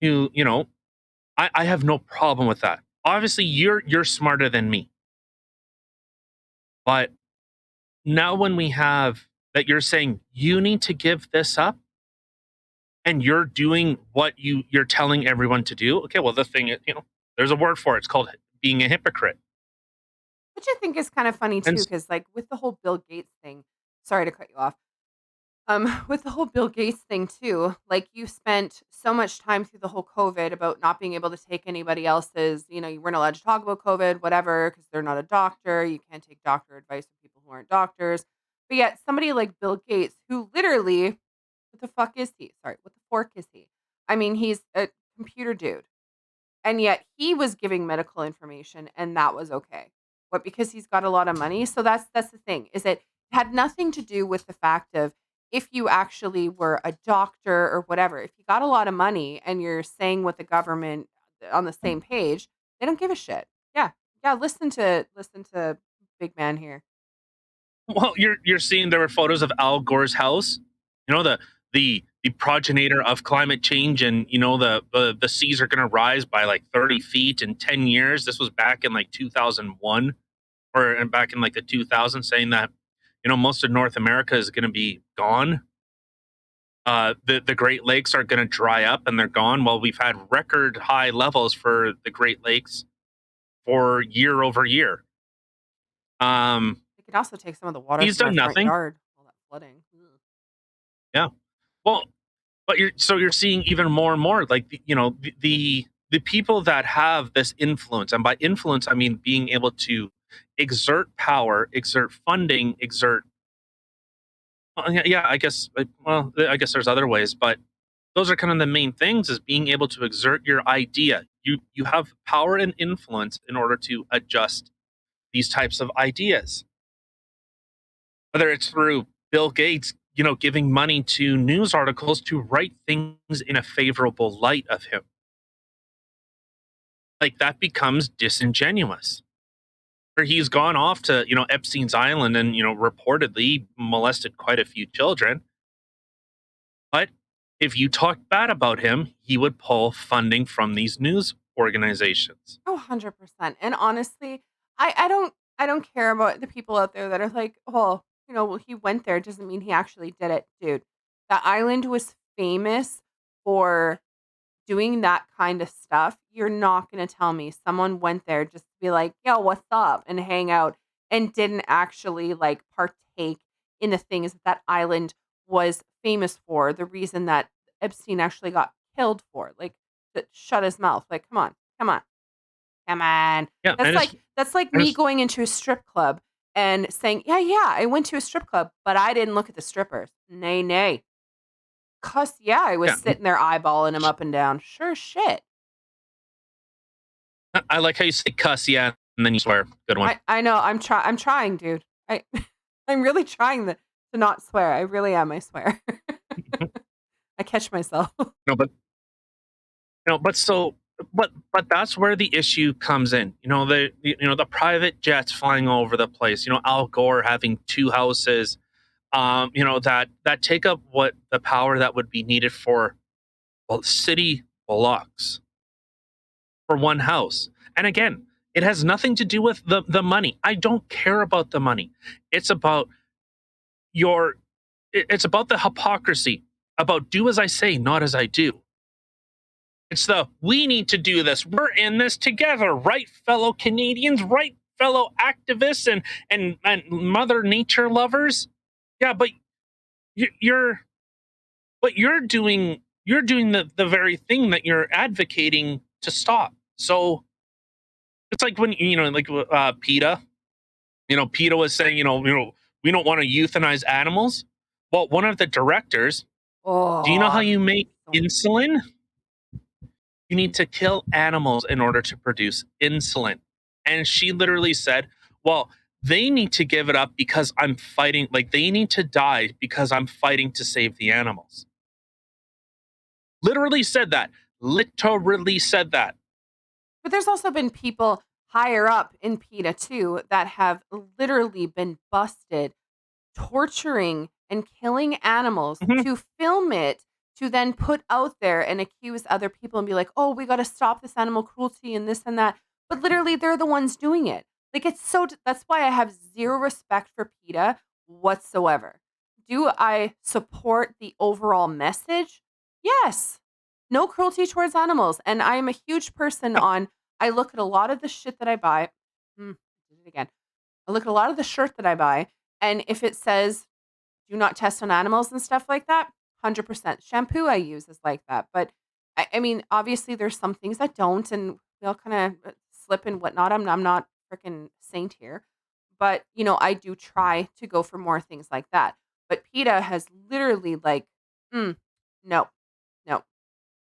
I have no problem with that. Obviously, you're smarter than me. But now when we have that, you're saying you need to give this up, and you're doing what you're telling everyone to do. Okay, well the thing is, there's a word for it. It's called being a hypocrite. Which I think is kind of funny And too, because like with the whole Bill Gates thing, sorry to cut you off. With the whole Bill Gates thing too, like you spent so much time through the whole COVID about not being able to take anybody else's, you weren't allowed to talk about COVID, whatever, because they're not a doctor. You can't take doctor advice from people who aren't doctors. But yet somebody like Bill Gates, who literally, what the fuck is he? Sorry, what the fork is he? I mean, he's a computer dude. And yet he was giving medical information and that was okay. What, because he's got a lot of money? So that's the thing, is it had nothing to do with the fact of if you actually were a doctor or whatever. If you got a lot of money and you're saying with the government on the same page, they don't give a shit. Yeah. Yeah, listen to big man here. well, you're seeing there were photos of Al Gore's house. The progenitor of climate change, and the seas are going to rise by like 30 feet in 10 years. This was back in like 2001, or back in like the 2000s, saying that most of North America is going to be gone. The Great Lakes are going to dry up and they're gone. Well, we've had record high levels for the Great Lakes for year over year. They could also take some of the water He's from my done front nothing. yard. All that flooding. Ugh. Yeah. Well, but you're seeing even more and more, like the people that have this influence, and by influence I mean being able to exert power, exert funding, exert. Yeah, I guess. Well, I guess there's other ways, but those are kind of the main things: is being able to exert your idea. You have power and influence in order to adjust these types of ideas. Whether it's through Bill Gates, giving money to news articles to write things in a favorable light of him. Like that becomes disingenuous. Or he's gone off to, Epstein's Island and, reportedly molested quite a few children. But if you talk bad about him, he would pull funding from these news organizations. Oh, 100%. And honestly, I don't care about the people out there that are like, "Oh, well, he went there doesn't mean he actually did it." Dude, the island was famous for doing that kind of stuff. You're not going to tell me someone went there just to be like, "Yo, what's up?" and hang out and didn't actually like partake in the things that that island was famous for. The reason that Epstein actually got killed for. Like, that shut his mouth. Like, come on. Come on. Come on. Yeah, That's like that's like and me it's going into a strip club and saying, "Yeah, yeah, I went to a strip club, but I didn't look at the strippers." Nay, nay. Cuss, yeah, I was Yeah. sitting there eyeballing him up and down. Sure shit. I like how you say cuss, yeah, and then you swear. Good one. I know. I'm trying, dude. I'm really trying to not swear. I really am. I swear. I catch myself. No, but but that's where the issue comes in. The private jets flying all over the place. Al Gore having two houses. That take up what the power that would be needed for city blocks for one house. And again, it has nothing to do with the money. I don't care about the money. It's about your it's about the hypocrisy, about do as I say, not as I do. It's we need to do this. We're in this together, right, fellow Canadians, right, fellow activists and Mother Nature lovers. Yeah, but you're doing the very thing that you're advocating to stop. So it's like when PETA. PETA was saying, we don't want to euthanize animals. Well, one of the directors. Oh, Do you know how you make insulin? You need to kill animals in order to produce insulin. And she literally said, well, they need to give it up because I'm fighting, like they need to die because I'm fighting to save the animals. Literally said that. Literally said that. But there's also been people higher up in PETA too that have literally been busted torturing and killing animals to film it, to then put out there and accuse other people and be like, oh, we got to stop this animal cruelty and this and that. But literally, they're the ones doing it. Like, that's why I have zero respect for PETA whatsoever. Do I support the overall message? Yes. No cruelty towards animals. And I am a huge person on, I look at a lot of the shit that I buy. Did it again. I look at a lot of the shirt that I buy. And if it says, do not test on animals and stuff like that, 100%. Shampoo I use is like that. But I mean, obviously there's some things that don't, and we all kind of slip and whatnot. I'm not freaking saint here. But, I do try to go for more things like that. But PETA has literally like, no, no.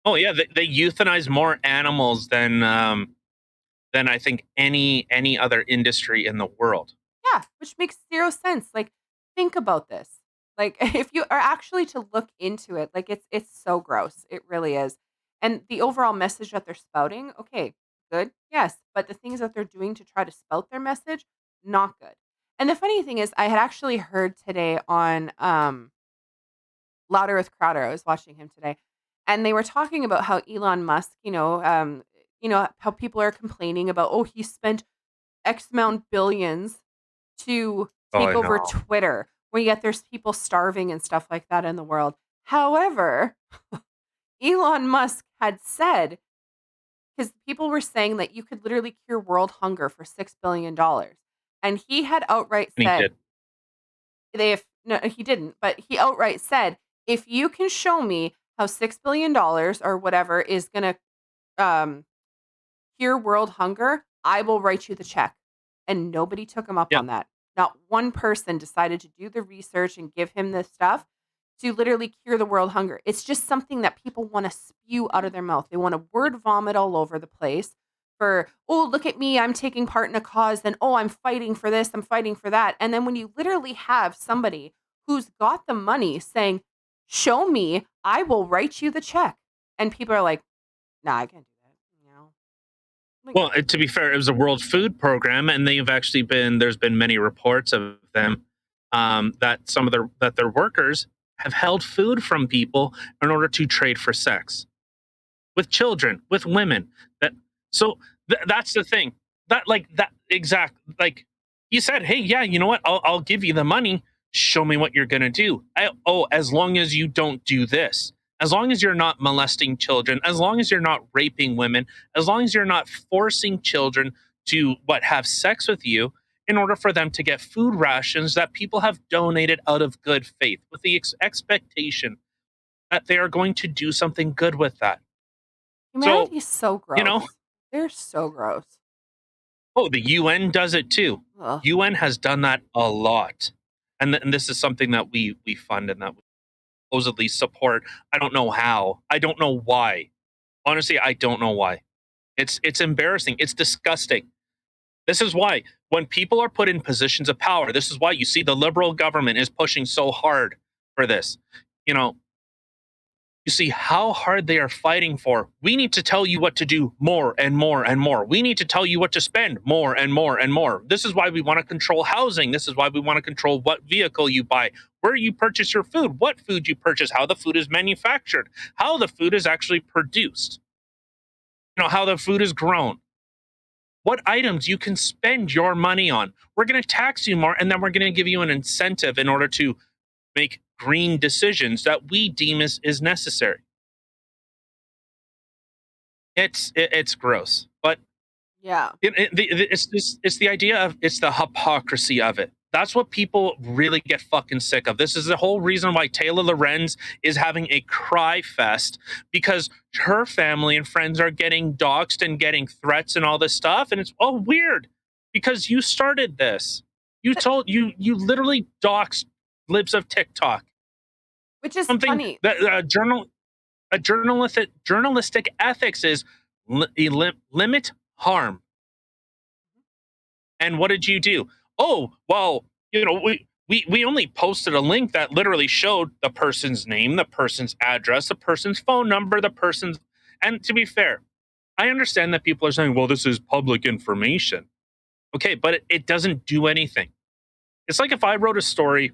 Oh yeah, they euthanize more animals than I think any other industry in the world. Yeah, which makes zero sense. Like, think about this. Like, if you are actually to look into it, like it's so gross. It really is. And the overall message that they're spouting, okay, good, yes. But the things that they're doing to try to spout their message, not good. And the funny thing is, I had actually heard today on Louder with Crowder. I was watching him today, and they were talking about how Elon Musk, how people are complaining about, oh, he spent X amount billions to Oh, take I over know. Twitter, where yet there's people starving and stuff like that in the world. However, Elon Musk had said, because people were saying that you could literally cure world hunger for $6 billion. And he had outright And he said, did. no, he didn't, but he outright said, if you can show me how $6 billion or whatever is going to cure world hunger, I will write you the check. And nobody took him up Yeah. on that. Not one person decided to do the research and give him this stuff to literally cure the world hunger. It's just something that people want to spew out of their mouth. They want to word vomit all over the place for, oh, look at me, I'm taking part in a cause, then, oh, I'm fighting for this, I'm fighting for that. And then when you literally have somebody who's got the money saying, show me, I will write you the check. And people are like, nah, I can't do that. Like, Well, to be fair, it was a World Food Program, and there's been many reports of them that their workers have held food from people in order to trade for sex with children, with women. That's the thing. You said, hey, yeah, you know what? I'll give you the money. Show me what you're gonna do. As long as you don't do this. As long as you're not molesting children, as long as you're not raping women, as long as you're not forcing children to have sex with you in order for them to get food rations that people have donated out of good faith with the expectation that they are going to do something good with that. humanity is so gross. You know, They're so gross. the UN does it too. Ugh. UN has done that a lot. And this is something that we fund and that supposedly support. I don't know how. I don't know why. Honestly, I don't know why. It's embarrassing. It's disgusting. This is why when people are put in positions of power, this is why you see the liberal government is pushing so hard for this. You know, you see how hard they are fighting for. We need to tell you what to do more and more and more. We need to tell you what to spend more and more and more. This is why we want to control housing. This is why we want to control what vehicle you buy, where you purchase your food, what food you purchase, how the food is manufactured, how the food is actually produced, how the food is grown, what items you can spend your money on. We're going to tax you more, and then we're going to give you an incentive in order to make green decisions that we deem is necessary. It's gross, but Yeah. it's the idea of, it's the hypocrisy of it. That's what people really get fucking sick of. This is the whole reason why Taylor Lorenz is having a cry fest, because her family and friends are getting doxxed and getting threats and all this stuff, and it's all weird because you started this. You literally doxed libs of TikTok. Which is Something funny. that journalistic ethics is limit harm. And what did you do? Oh, well, we only posted a link that literally showed the person's name, the person's address, the person's phone number, and to be fair, I understand that people are saying, well, this is public information. Okay, but it doesn't do anything. It's like if I wrote a story,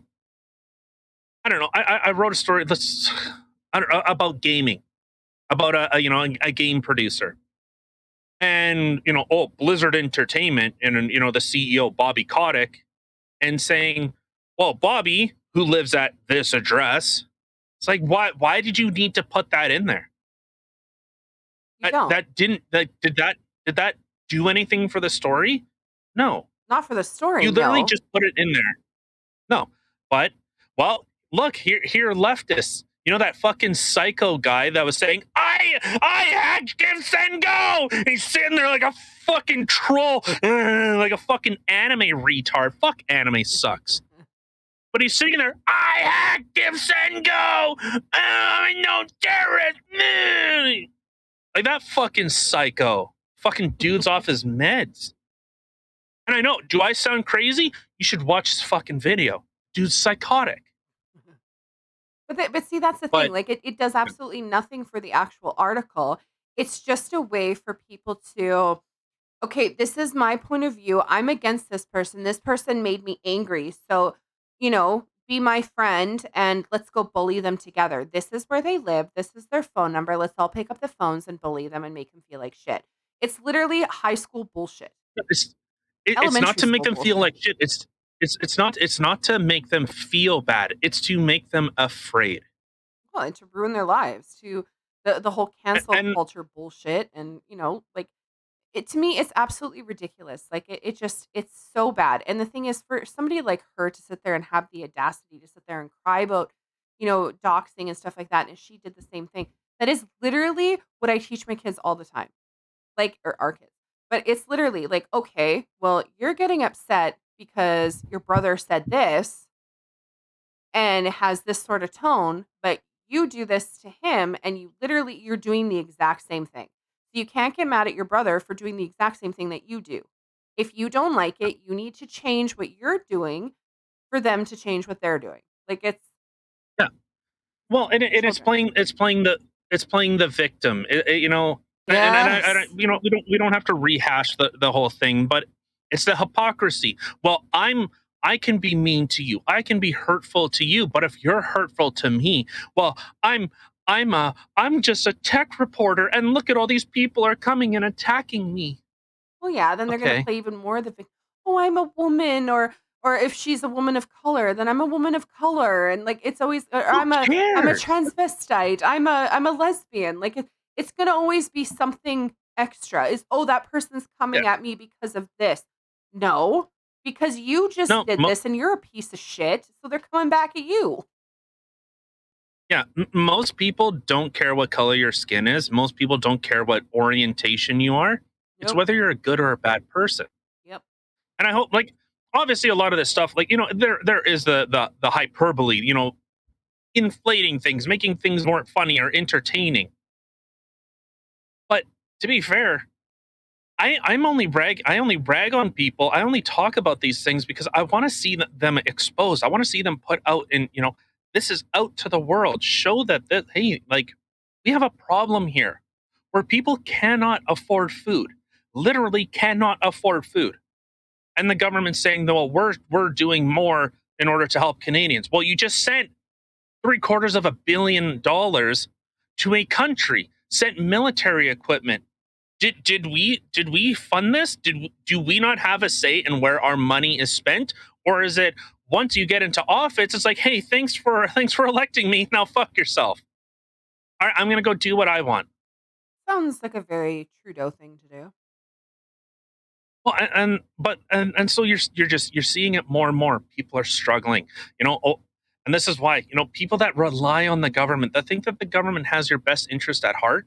I don't know, I wrote a story about gaming, about a game producer. And Blizzard Entertainment and the CEO Bobby Kotick, and saying, well, Bobby, who lives at this address, it's like, why did you need to put that in there? Did that do anything for the story? No, not for the story. You literally no. just put it in there. No, but well, look here, leftists. That fucking psycho guy that was saying, I hacked Give Send Go. He's sitting there like a fucking troll, like a fucking anime retard. Fuck, anime sucks. But he's sitting there, I hacked Give Send Go. I'm no terrorist. Like that fucking psycho. Fucking dude's off his meds. And I know, do I sound crazy? You should watch this fucking video. Dude's psychotic. But see, that's the thing. Like, it does absolutely nothing for the actual article. It's just a way for people to, okay, this is my point of view. I'm against this person. This person made me angry. So, be my friend and let's go bully them together. This is where they live. This is their phone number. Let's all pick up the phones and bully them and make them feel like shit. It's literally high school bullshit. It's not to make them feel like shit. It's not to make them feel bad. It's to make them afraid. Well, and to ruin their lives, to the whole cancel culture bullshit, and like it to me, it's absolutely ridiculous. Like it's so bad. And the thing is, for somebody like her to sit there and have the audacity to sit there and cry about, doxing and stuff like that, and she did the same thing. That is literally what I teach my kids all the time, or our kids. But it's literally like, okay, well, you're getting upset because your brother said this and has this sort of tone, but you do this to him and you're doing the exact same thing. So you can't get mad at your brother for doing the exact same thing that you do. If you don't like it, you need to change what you're doing for them to change what they're doing. Like it's well, and it's playing the victim. Yes. And we don't have to rehash the whole thing, but it's the hypocrisy. Well, I can be mean to you. I can be hurtful to you, but if you're hurtful to me, well, I'm just a tech reporter, and look at all these people are coming and attacking me. Well, yeah, then they're going to play even more the victim. Oh, I'm a woman, or if she's a woman of color, then I'm a woman of color, and like it's always I'm a transvestite. I'm a lesbian. Like it's going to always be something extra. That person's coming at me because of this. No, because you just did this and you're a piece of shit, so they're coming back at you. Yeah, most people don't care what color your skin is. Most people don't care what orientation you are. Yep. It's whether you're a good or a bad person. Yep. And I hope, like, obviously a lot of this stuff, like, there is the hyperbole, inflating things, making things more funny or entertaining. But to be fair, I only brag on people. I only talk about these things because I want to see them exposed. I want to see them put out in, this is out to the world. Show that, hey, like, we have a problem here where people cannot afford food, literally cannot afford food. And the government's saying, well, we're doing more in order to help Canadians. Well, you just sent $750 million to a country, sent military equipment. Did we fund this? Do we not have a say in where our money is spent, or is it once you get into office, it's like, hey, thanks for electing me. Now fuck yourself. All right, I'm gonna go do what I want. Sounds like a very Trudeau thing to do. Well, and so you're seeing it more and more. People are struggling, and this is why people that rely on the government, that think that the government has your best interest at heart.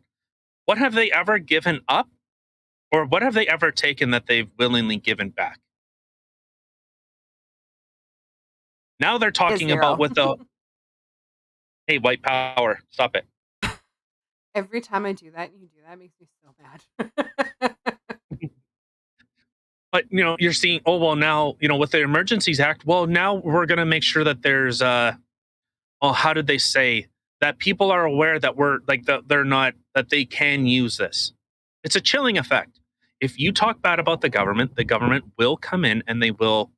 What have they ever given up? Or what have they ever taken that they've willingly given back? Now they're talking about with the hey, white power, stop it. Every time I do that, you do that, it makes me so mad. But you're seeing, oh well, now with the Emergencies Act, well now we're going to make sure that there's how did they say that people are aware that we're like they're not, that they can use this. It's a chilling effect. If you talk bad about the government will come in and they will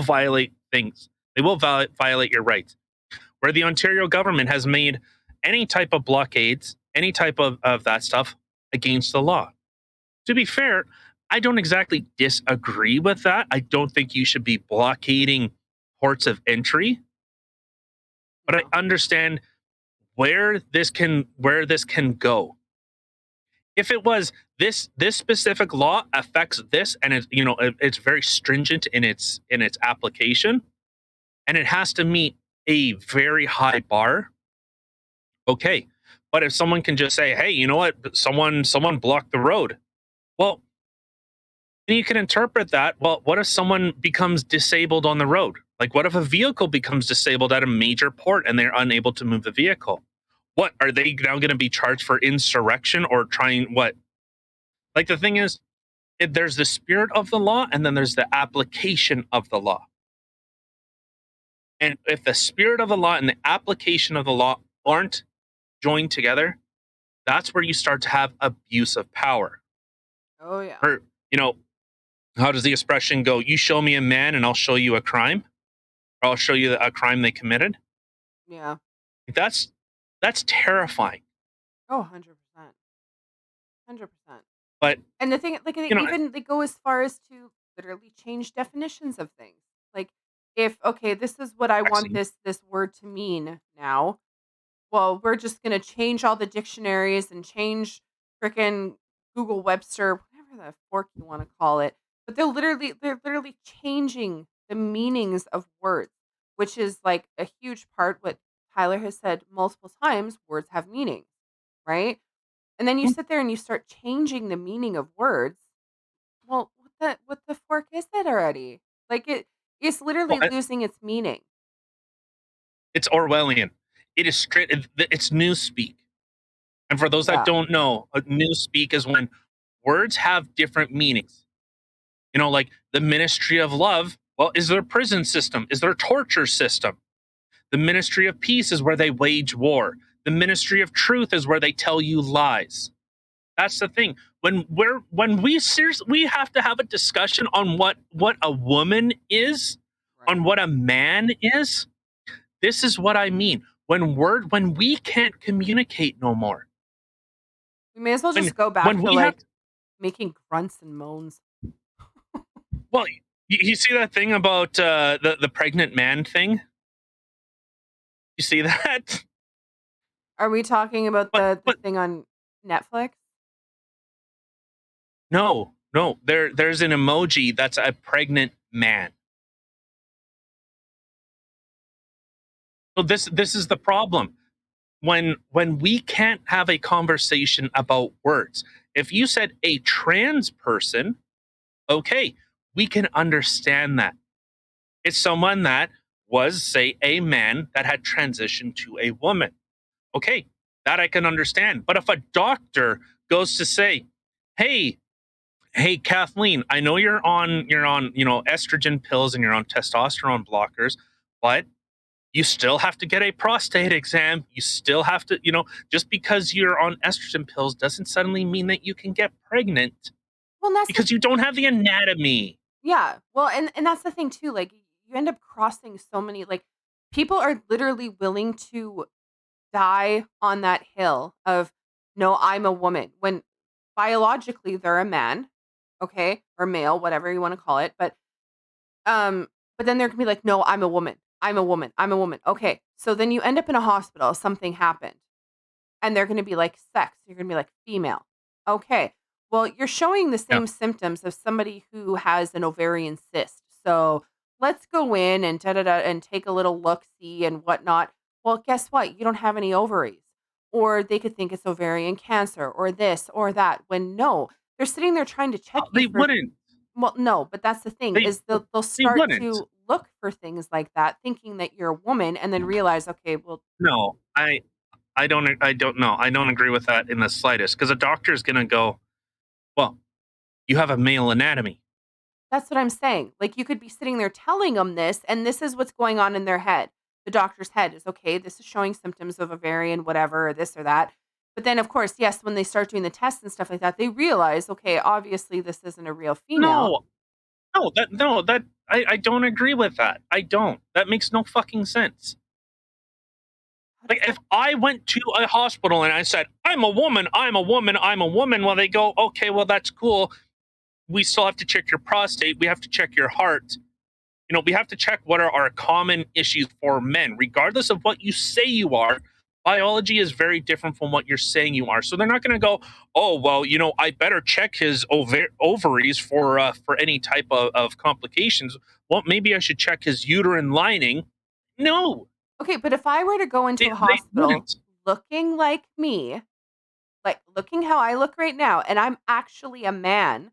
violate things. They will violate your rights. Where the Ontario government has made any type of blockades, any type of that stuff against the law. To be fair, I don't exactly disagree with that. I don't think you should be blockading ports of entry. But I understand where this can go. If it was this specific law affects this, and it's very stringent in its application, and it has to meet a very high bar. Okay, but if someone can just say, "Hey, you know what? Someone blocked the road," well, then you can interpret that. Well, what if someone becomes disabled on the road? Like, what if a vehicle becomes disabled at a major port and they're unable to move the vehicle? What are they now going to be charged for? Insurrection or trying what? Like, the thing is, there's the spirit of the law and then there's the application of the law. And if the spirit of the law and the application of the law aren't joined together, that's where you start to have abuse of power. Oh yeah. Or, how does the expression go? You show me a man and I'll show you a crime. Or I'll show you a crime they committed. Yeah. That's terrifying. Oh, 100%. 100%. But and the thing, like, they go as far as to literally change definitions of things. Like, if this is what I want this word to mean now. Well, we're just gonna change all the dictionaries and change frickin' Google Webster, whatever the fork you want to call it. But they're literally changing the meanings of words, which is like a huge part. What Tyler has said multiple times: words have meaning, right? And then you sit there and you start changing the meaning of words. Well, what the fork is that already? Like, it's literally losing its meaning. It's Orwellian. It is straight. It's newspeak. And for those that don't know, newspeak is when words have different meanings. Like the Ministry of Love, well, is their prison system, is their torture system. The Ministry of Peace is where they wage war. The Ministry of Truth is where they tell you lies. That's the thing. When we have to have a discussion on what a woman is, on what a man is. This is what I mean. When we can't communicate no more. We may as well just go back to making grunts and moans. Well, you see that thing about the pregnant man thing? You see that? Are we talking about the thing on Netflix? No. There's an emoji that's a pregnant man. So this is the problem. When we can't have a conversation about words. If you said a trans person, okay, we can understand that. It's someone that was, say, a man that had transitioned to a woman. Okay, that I can understand. But if a doctor goes to say, "Hey, hey, Kathleen, I know you're on, estrogen pills and you're on testosterone blockers, but you still have to get a prostate exam. You still have to, just because you're on estrogen pills doesn't suddenly mean that you can get pregnant Well, that's because you don't have the anatomy." yeah. Well, and that's the thing too. Like you end up crossing so many. Like people are literally willing to die on that hill of no, I'm a woman when biologically they're a man, okay, or male, whatever you want to call it. Um, but then there can be like, no, I'm a woman. I'm a woman. I'm a woman. Okay. So then you end up in a hospital, something happened. And they're going to be like sex. You're going to be like female. Okay. Well, you're showing the Yeah. same symptoms of somebody who has an ovarian cyst. So let's go in and da da da and take a little look see and whatnot. Well, guess what? You don't have any ovaries. Or they could think it's ovarian cancer or this or that. When no, they're sitting there trying to check you They for wouldn't. well, no, but that's the thing They is they'll they start wouldn't. to look for things like that, thinking that you're a woman, and then realize, okay, well, No, I don't know. I don't agree with that in the slightest because a doctor is going to go, "Well, you have a male anatomy." that's what I'm saying. Like you could be sitting there telling them this, and this is what's going on in their head. The doctor's head is okay. This is showing symptoms of ovarian, whatever, or this or that. But then, of course, yes, when they start doing the tests and stuff like that, they realize, okay, obviously this isn't a real female. No, no, I don't agree with that. I don't. That makes no fucking sense. How does Like that? if I went to a hospital and I said, "I'm a woman, I'm a woman, I'm a woman," well, they go, "Okay, well, that's cool. We still have to check your prostate. We have to check your heart. We have to check what are our common issues for men, regardless of what you say you are. Biology is very different from what you're saying you are. So they're not going to go, "Oh, well, I better check his ovaries for any type of complications. Well, maybe I should check his uterine lining." No, Okay, but if I were to go into a they hospital wouldn't. looking like me, like looking how I look right now, and I'm actually a man,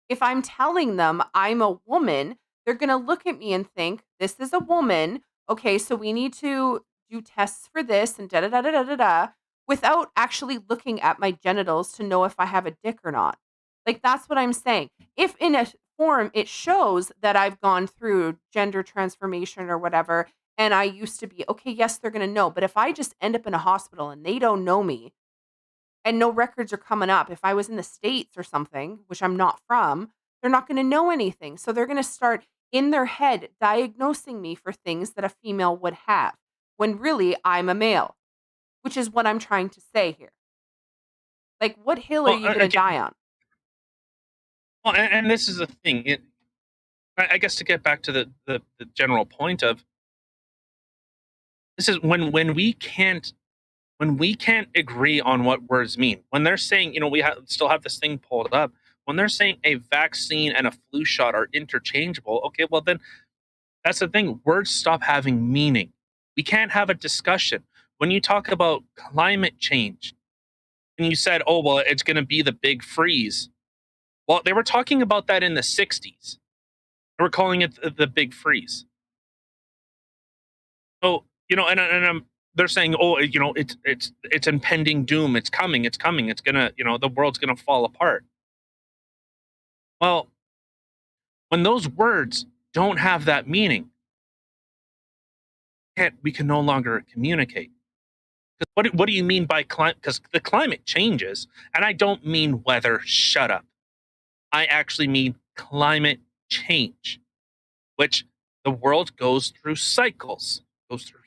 if I'm telling them I'm a woman, they're going to look at me and think, this is a woman. Okay, so we need to do tests for this and da da da da da da da without actually looking at my genitals to know if I have a dick or not. Like, that's what I'm saying. If in a form it shows that I've gone through gender transformation or whatever, and I used to be, okay, yes, they're going to know. But if I just end up in a hospital and they don't know me, and no records are coming up. If I was in the States or something, which I'm not from, they're not going to know anything. So they're going to start in their head diagnosing me for things that a female would have when really I'm a male, which is what I'm trying to say here. Like, what hill are Well, you going to die on? and this is the thing. I guess to get back to the general point of this is when we can't agree on what words mean. When they're saying, we still have this thing pulled up. When they're saying a vaccine and a flu shot are interchangeable, okay, well then that's the thing. Words stop having meaning. We can't have a discussion. When you talk about climate change, and you said, "Oh, well, it's going to be the big freeze." Well, they were talking about that in the 60s. They were calling it the big freeze. So, they're saying, "Oh, it's impending doom. It's coming. It's coming. It's gonna, the world's gonna fall apart." Well, when those words don't have that meaning, we can no longer communicate. 'Cause what do you mean by climate? Because the climate changes, and I don't mean weather. Shut up. I actually mean climate change, which the world goes through cycles, goes through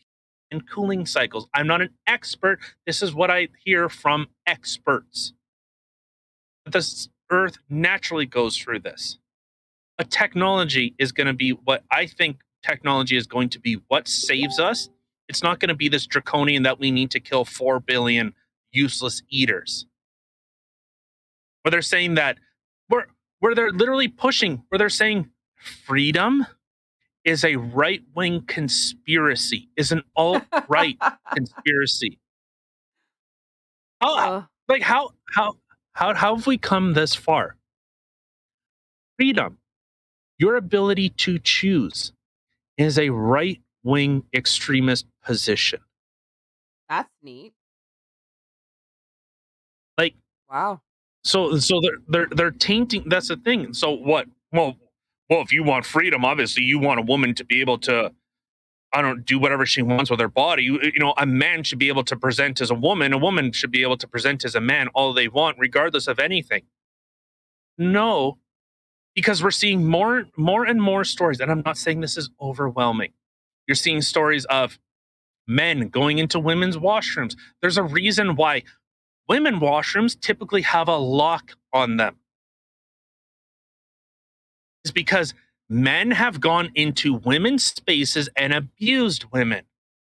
and cooling cycles. I'm not an expert. This is what I hear from experts. The earth naturally goes through this. But technology is going to be what I think technology is going to be what saves us. It's not going to be this draconian that we need to kill 4 billion useless eaters. Where they're saying that, where they're literally pushing, where they're saying freedom is a right wing conspiracy, is an alt right conspiracy. How Ugh. like how have we come this far? Freedom, your ability to choose. is a right-wing extremist position. That's neat. Like, Wow. so they're tainting. That's the thing. So what? Well, if you want freedom, obviously you want a woman to be able to, I don't do whatever she wants with her body. A man should be able to present as a woman. A woman should be able to present as a man all they want, regardless of anything. No, because we're seeing more and more stories, and I'm not saying this is overwhelming. You're seeing stories of men going into women's washrooms. There's a reason why women washrooms typically have a lock on them. It's because men have gone into women's spaces and abused women.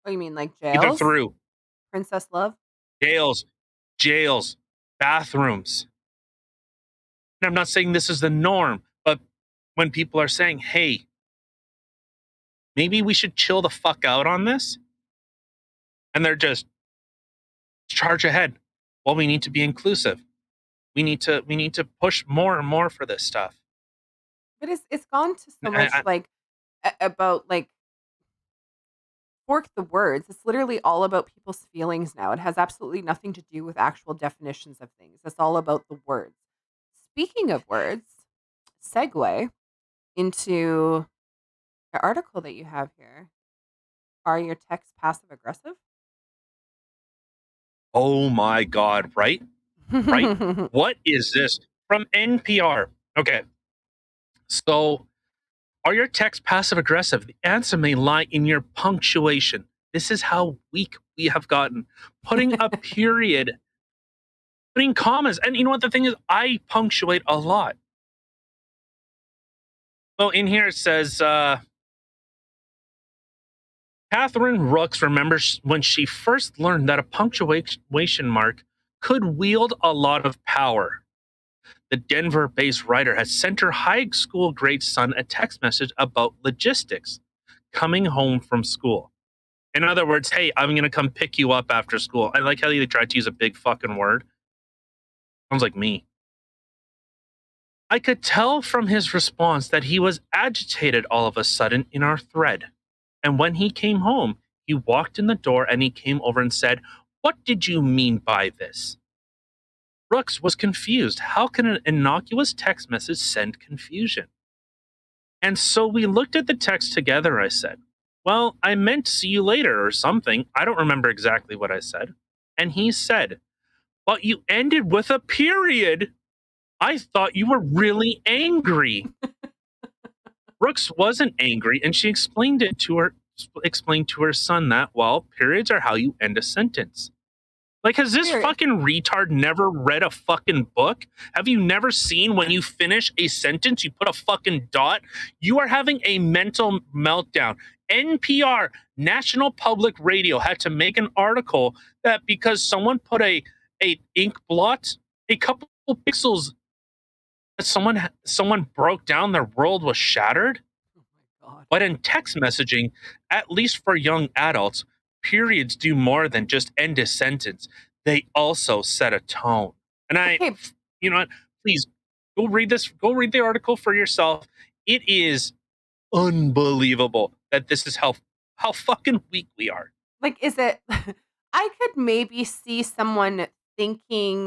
What do you mean, like Either jails? through Princess Love? jails, bathrooms. And I'm not saying this is the norm, but when people are saying, hey, maybe we should chill the fuck out on this, and they're just charge ahead. Well, we need to be inclusive. We need to push more and more for this stuff. But it's gone to so much I- like about like fork the words. It's literally all about people's feelings now. It has absolutely nothing to do with actual definitions of things. It's all about the words. Speaking of words, segue into the article that you have here. Are your texts passive aggressive? oh my God, right? Right? What is this? From NPR. Okay. So, are your texts passive aggressive? The answer may lie in your punctuation. This is how weak we have gotten. Putting a period, putting commas. And you know what the thing is? I punctuate a lot. So in here it says, Catherine Rooks remembers when she first learned that a punctuation mark could wield a lot of power. The Denver-based writer has sent her high school grade son a text message about logistics, coming home from school. In other words, hey, I'm going to come pick you up after school. I like how they tried to use a big fucking word. Sounds like me. I could tell from his response that he was agitated all of a sudden in our thread. And when he came home, he walked in the door and he came over and said, "What did you mean by this?" Brooks was confused. How can an innocuous text message send confusion? And so we looked at the text together, I said. Well, I meant see you later or something. I don't remember exactly what I said. And he said, but you ended with a period. I thought you were really angry. Brooks wasn't angry, and she explained to her son that, well, periods are how you end a sentence. Like, has this Period. fucking retard never read a fucking book? Have you never seen when you finish a sentence, you put a fucking dot? You are having a mental meltdown. NPR, National Public Radio, had to make an article that because someone put a ink blot, a couple pixels, that someone broke down, their world was shattered. Oh my God. But in text messaging, at least for young adults, periods do more than just end a sentence. They also set a tone. And Okay. you know what? Please go read this. Go read the article for yourself. It is unbelievable that this is how fucking weak we are. Like, is it I could maybe see someone thinking,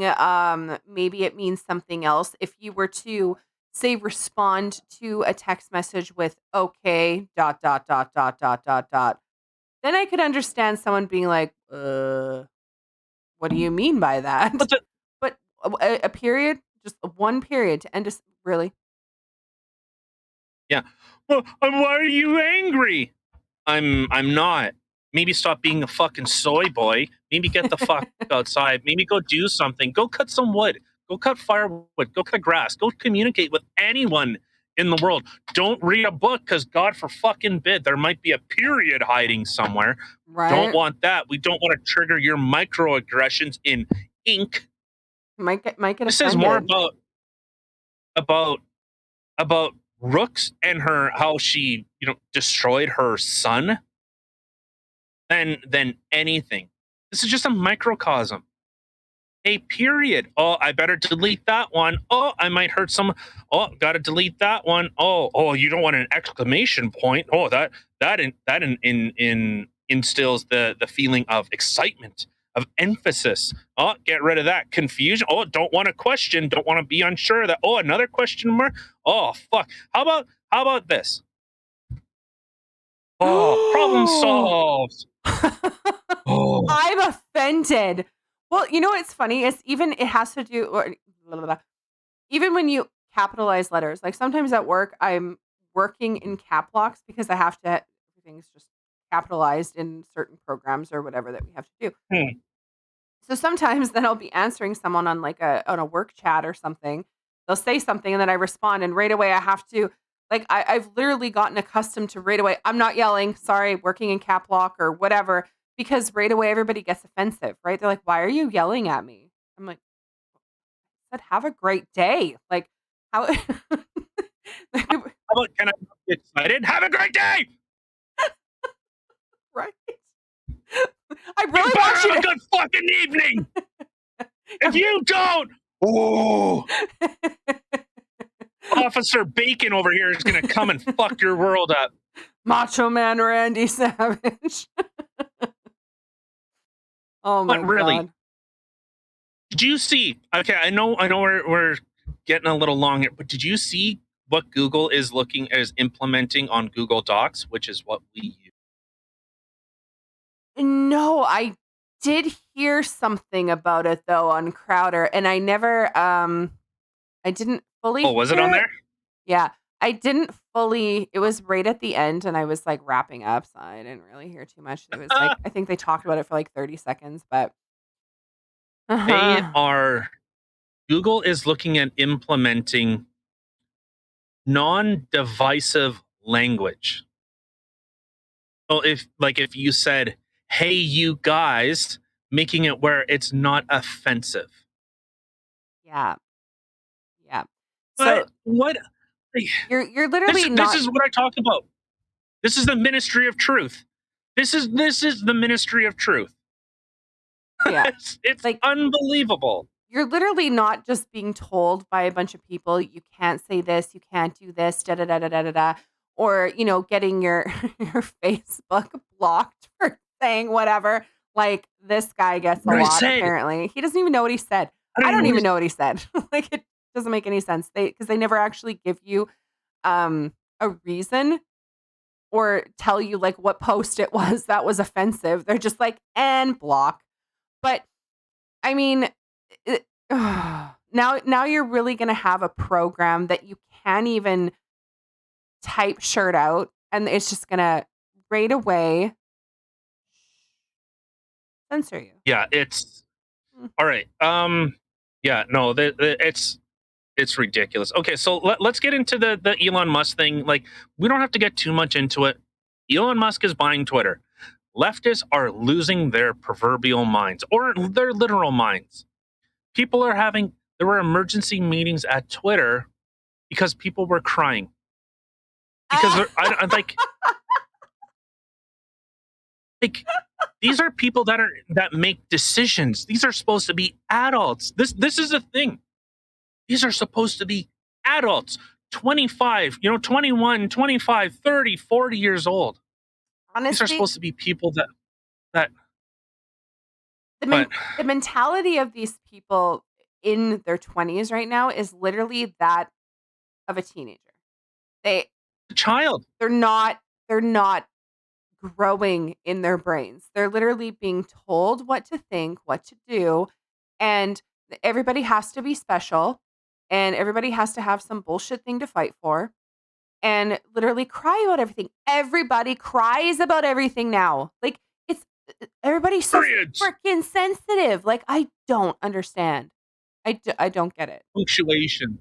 maybe it means something else if you were to, say, respond to a text message with, "Okay, dot, dot, dot, dot, dot, dot, dot." Then I could understand someone being like, what do you mean by that?" But the, But a period? Just one period to end a really? yeah. Well, why are you angry? I'm not. Maybe stop being a fucking soy boy. Maybe get the fuck outside. Maybe go do something. Go cut some wood. Go cut firewood. Go cut grass. Go communicate with anyone in the world. Don't read a book because God for fucking bid, there might be a period hiding somewhere. Right? Don't want that. We don't want to trigger your microaggressions in ink. Might get This offended. is more about about Rooks and her how she destroyed her son than anything. This is just a microcosm. a period. Oh, I better delete that one. Oh, I might hurt someone. Oh, gotta delete that one. Oh, you don't want an exclamation point. Oh, that instills the feeling of excitement, of emphasis. Oh, get rid of that. Confusion. Oh, don't want a question. Don't want to be unsure of that. Oh, another question mark. Oh, fuck. How about this? Oh, problem solved. Oh. I'm offended. Well, you know what's funny is it has to do or blah, blah, blah. Even when you capitalize letters, like sometimes at work I'm working in cap locks because I have to everything's just capitalized in certain programs or whatever that we have to do. Hmm. So sometimes then I'll be answering someone on like on a work chat or something. They'll say something and then I respond and right away I have to like I've literally gotten accustomed to right away. I'm not yelling, sorry, working in cap lock or whatever, because right away everybody gets offensive, right? They're like, why are you yelling at me? I'm like, I said, have a great day. Like how How about, can I get excited? Have a great day. right? I You really better want have you a to good fucking evening. If you don't, oh, Officer Bacon over here is gonna come and fuck your world up. Macho Man Randy Savage. Oh my But really, god. did you see? Okay, I know we're getting a little long here, but did you see what Google is implementing on Google Docs, which is what we use? No, I did hear something about it though on Crowder, and I never I didn't fully Oh, was it hear on it. there? Yeah. I didn't fully it was right at the end and I was like wrapping up, so I didn't really hear too much. It was like I think they talked about it for like 30 seconds, but They uh-huh. are. Google is looking at implementing non-divisive language. So if you said, "Hey, you guys," making it where it's not offensive. Yeah. Yeah. So What? you're This literally this not is what I talk about. This is the ministry of truth. This is the ministry of truth. yeah. It's Like unbelievable. you're literally not just being told by a bunch of people, you can't say this, you can't do this, da da da da da da da, or getting your your Facebook blocked for saying whatever. Like this guy gets a What I lot. said. Apparently, he doesn't even know what he said. I don't I even don't know what even know what he said. Like it doesn't make any sense. Because they never actually give you a reason or tell you like what post it was that was offensive. They're just like and block. But I mean, it, now you're really gonna have a program that you can't even type shirt out, and it's just gonna right away censor you. Yeah, it's Mm. all right. Yeah, no, it's ridiculous. Okay, so let's get into the Elon Musk thing. Like, we don't have to get too much into it. Elon Musk is buying Twitter. Leftists are losing their proverbial minds or their literal minds. There were emergency meetings at Twitter because people were crying. Because like these are people that make decisions. These are supposed to be adults. This is the thing. These are supposed to be adults. 25, 21, 25, 30, 40 years old. These are Honestly, supposed to be people that the but the mentality of these people in their 20s right now is literally that of a teenager. They a child. they're not growing in their brains. They're literally being told what to think, what to do, and everybody has to be special and everybody has to have some bullshit thing to fight for and literally cry about everything. Everybody cries about everything now. Like it's everybody's so Periods. freaking sensitive. Like I don't understand. I don't get it. Punctuation.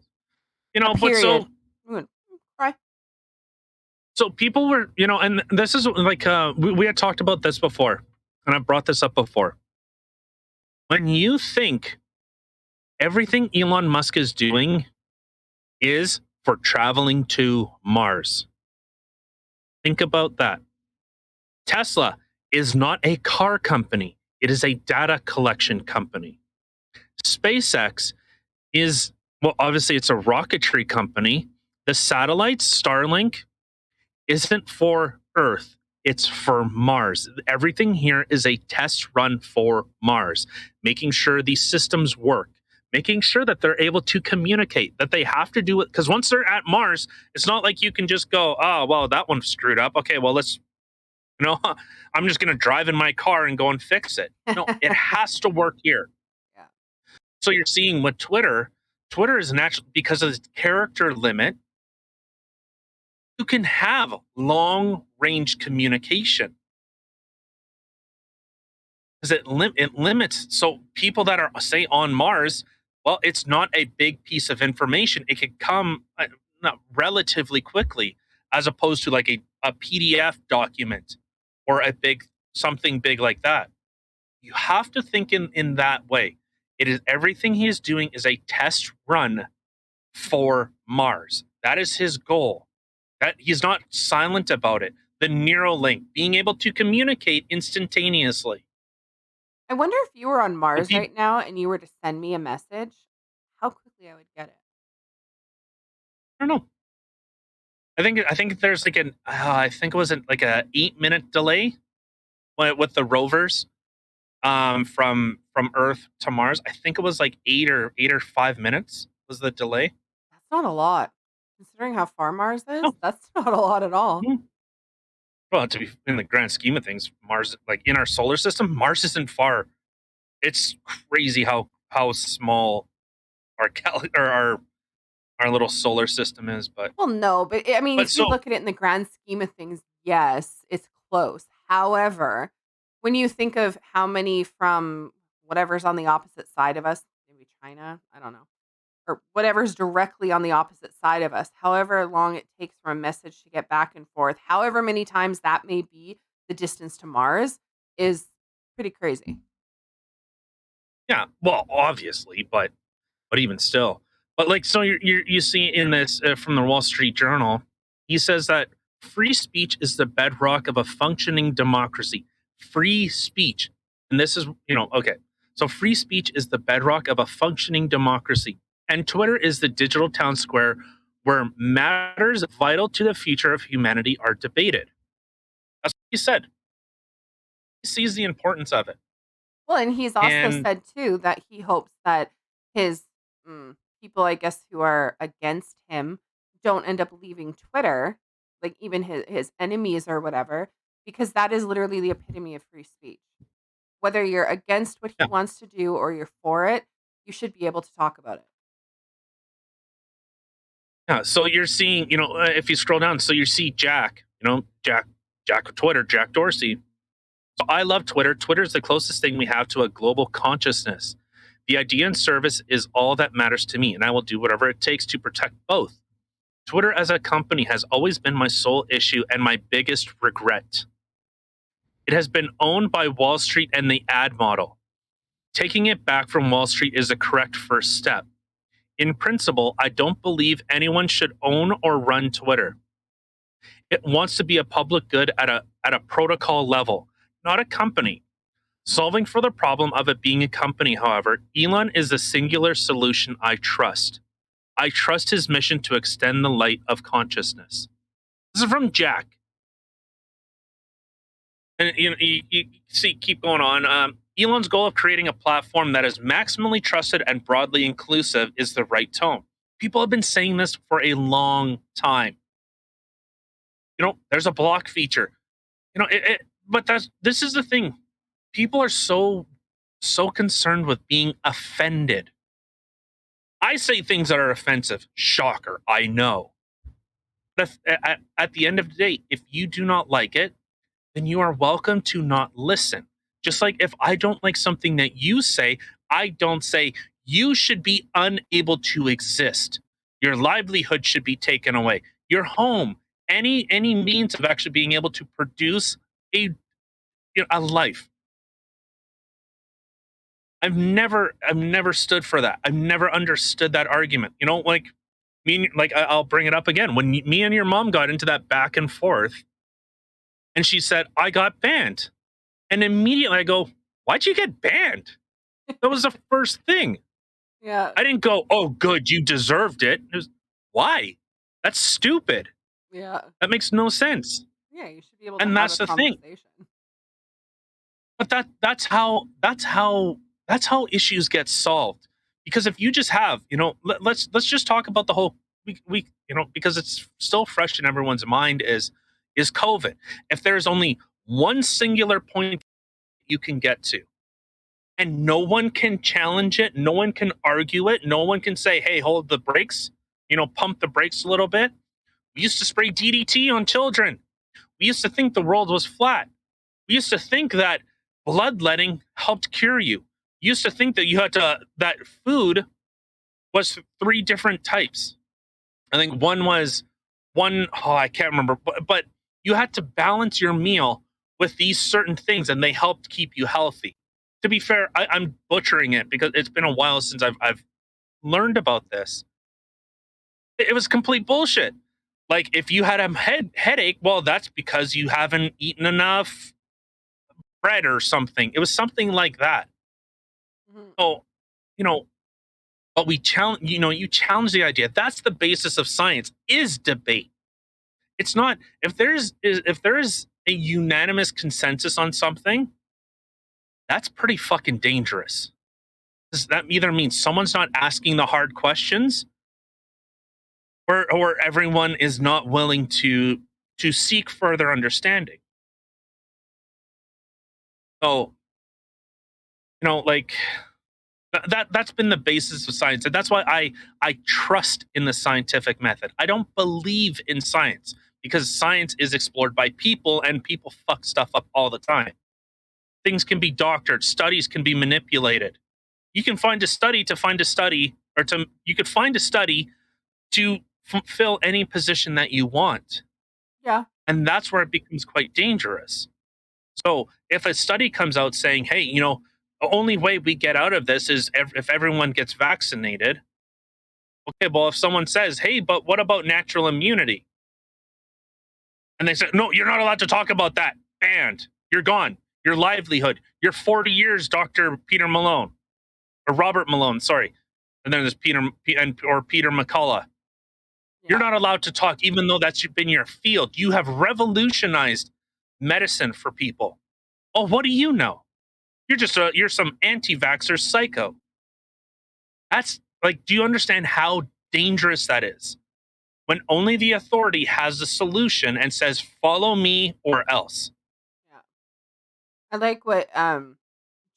A But period. I'm gonna cry. so people were, and this is like we had talked about this before, and I brought this up before. When you think everything Elon Musk is doing is for traveling to Mars, think about that. Tesla is not a car company, it is a data collection company. SpaceX is, well, obviously it's a rocketry company. The satellites, Starlink, isn't for Earth. It's for Mars. Everything here is a test run for Mars, making sure these systems work, making sure that they're able to communicate, that they have to do it. Because once they're at Mars, it's not like you can just go, oh, well, that one screwed up. Okay, well, let's, I'm just going to drive in my car and go and fix it. No, it has to work here. Yeah. So you're seeing with Twitter is natural because of the character limit. You can have long range communication because it limits. So people that are, say, on Mars, well, it's not a big piece of information. It could come not relatively quickly, as opposed to like a PDF document or something big like that. You have to think in that way. It is everything he is doing is a test run for Mars. That is his goal. That he's not silent about it. The Neuralink, being able to communicate instantaneously. I wonder if you were on Mars you- right now and you were to send me a message, how quickly I would get it. I don't know. I think there's like I think it was like a 8-minute delay with the rovers from Earth to Mars. I think it was like 8 or 5 minutes was the delay. That's not a lot. Considering how far Mars is, No. that's not a lot at all. Mhm. Well, to be in the grand scheme of things, Mars, like in our solar system, Mars isn't far. It's crazy how small our our little solar system is. But Well, no, but I mean, if you look at it in the grand scheme of things, yes, it's close. However, when you think of how many from whatever's on the opposite side of us, maybe China, I don't know, or whatever's directly on the opposite side of us, however long it takes for a message to get back and forth, however many times that may be, the distance to Mars is pretty crazy. yeah, well, obviously, but even still, but like, so you see in this from the Wall Street Journal, he says that free speech is the bedrock of a functioning democracy. Free speech, and this is okay. So free speech is the bedrock of a functioning democracy, and Twitter is the digital town square where matters vital to the future of humanity are debated. That's what he said. He sees the importance of it. Well, and he's also And said too that he hopes that his people, I guess, who are against him don't end up leaving Twitter, like even his enemies or whatever, because that is literally the epitome of free speech. Whether you're against what he yeah, wants to do or you're for it, you should be able to talk about it. yeah. So you're seeing, if you scroll down, so you see Jack, Jack of Twitter, Jack Dorsey. So I love Twitter. Twitter is the closest thing we have to a global consciousness. The idea and service is all that matters to me, and I will do whatever it takes to protect both. Twitter as a company has always been my sole issue and my biggest regret. It has been owned by Wall Street and the ad model. Taking it back from Wall Street is the correct first step. In principle, I don't believe anyone should own or run Twitter. It wants to be a public good at a protocol level, not a company. Solving for the problem of it being a company, however, Elon is the singular solution I trust. I trust his mission to extend the light of consciousness. This is from Jack. And you see, keep going on. Elon's goal of creating a platform that is maximally trusted and broadly inclusive is the right tone. People have been saying this for a long time. There's a block feature. But this is the thing. People are so concerned with being offended. I say things that are offensive. Shocker, I know. But at the end of the day, if you do not like it, then you are welcome to not listen. Just like if I don't like something that you say, I don't say you should be unable to exist. Your livelihood should be taken away. Your home, any means of actually being able to produce a life. I've never stood for that. I've never understood that argument. Like I'll bring it up again. When me and your mom got into that back and forth, and she said, I got banned. And immediately I go, why'd you get banned? That was the first thing. Yeah. I didn't go, oh, good, you deserved it. It was, why? That's stupid. Yeah. That makes no sense. Yeah, you should be able to And have that's a the thing. conversation. But that's how issues get solved. Because if you just have, let's just talk about the whole because it's still fresh in everyone's mind is COVID. If there's only one singular point you can get to, and no one can challenge it, no one can argue it, no one can say, "Hey, hold the brakes," pump the brakes a little bit. We used to spray DDT on children. We used to think the world was flat. We used to think that bloodletting helped cure you. We used to think that that food was three different types. I think I can't remember, but you had to balance your meal with these certain things, and they helped keep you healthy. To be fair, I'm butchering it because it's been a while since I've learned about this. It was complete bullshit. Like if you had a headache, well, that's because you haven't eaten enough bread or something. It was something like that. Mhm. So, you know, but we challenge, you challenge the idea. That's the basis of science is debate. It's not if there is a unanimous consensus on something, that's pretty fucking dangerous. 'Cause that either means someone's not asking the hard questions, or everyone is not willing to seek further understanding. So, like that's been the basis of science, and that's why I trust in the scientific method. I don't believe in science because science is explored by people, and people fuck stuff up all the time. Things can be doctored, studies can be manipulated. You can find a study to find a study, or to you could find a study to fulfill any position that you want, Yeah. and that's where it becomes quite dangerous. So if a study comes out saying, "Hey, the only way we get out of this is if everyone gets vaccinated." Okay, well, if someone says, "Hey, but what about natural immunity?" And they say, "No, you're not allowed to talk about that. Banned. You're gone. Your livelihood. Your 40 years, Dr. Peter Malone or Robert Malone, sorry." And then there's or Peter McCullough. You're Yeah. not allowed to talk, even though that's been your field. You have revolutionized medicine for people. Oh, what do you know? You're some anti-vaxxer psycho. That's like, do you understand how dangerous that is? When only the authority has the solution and says, "Follow me or else." Yeah. I like what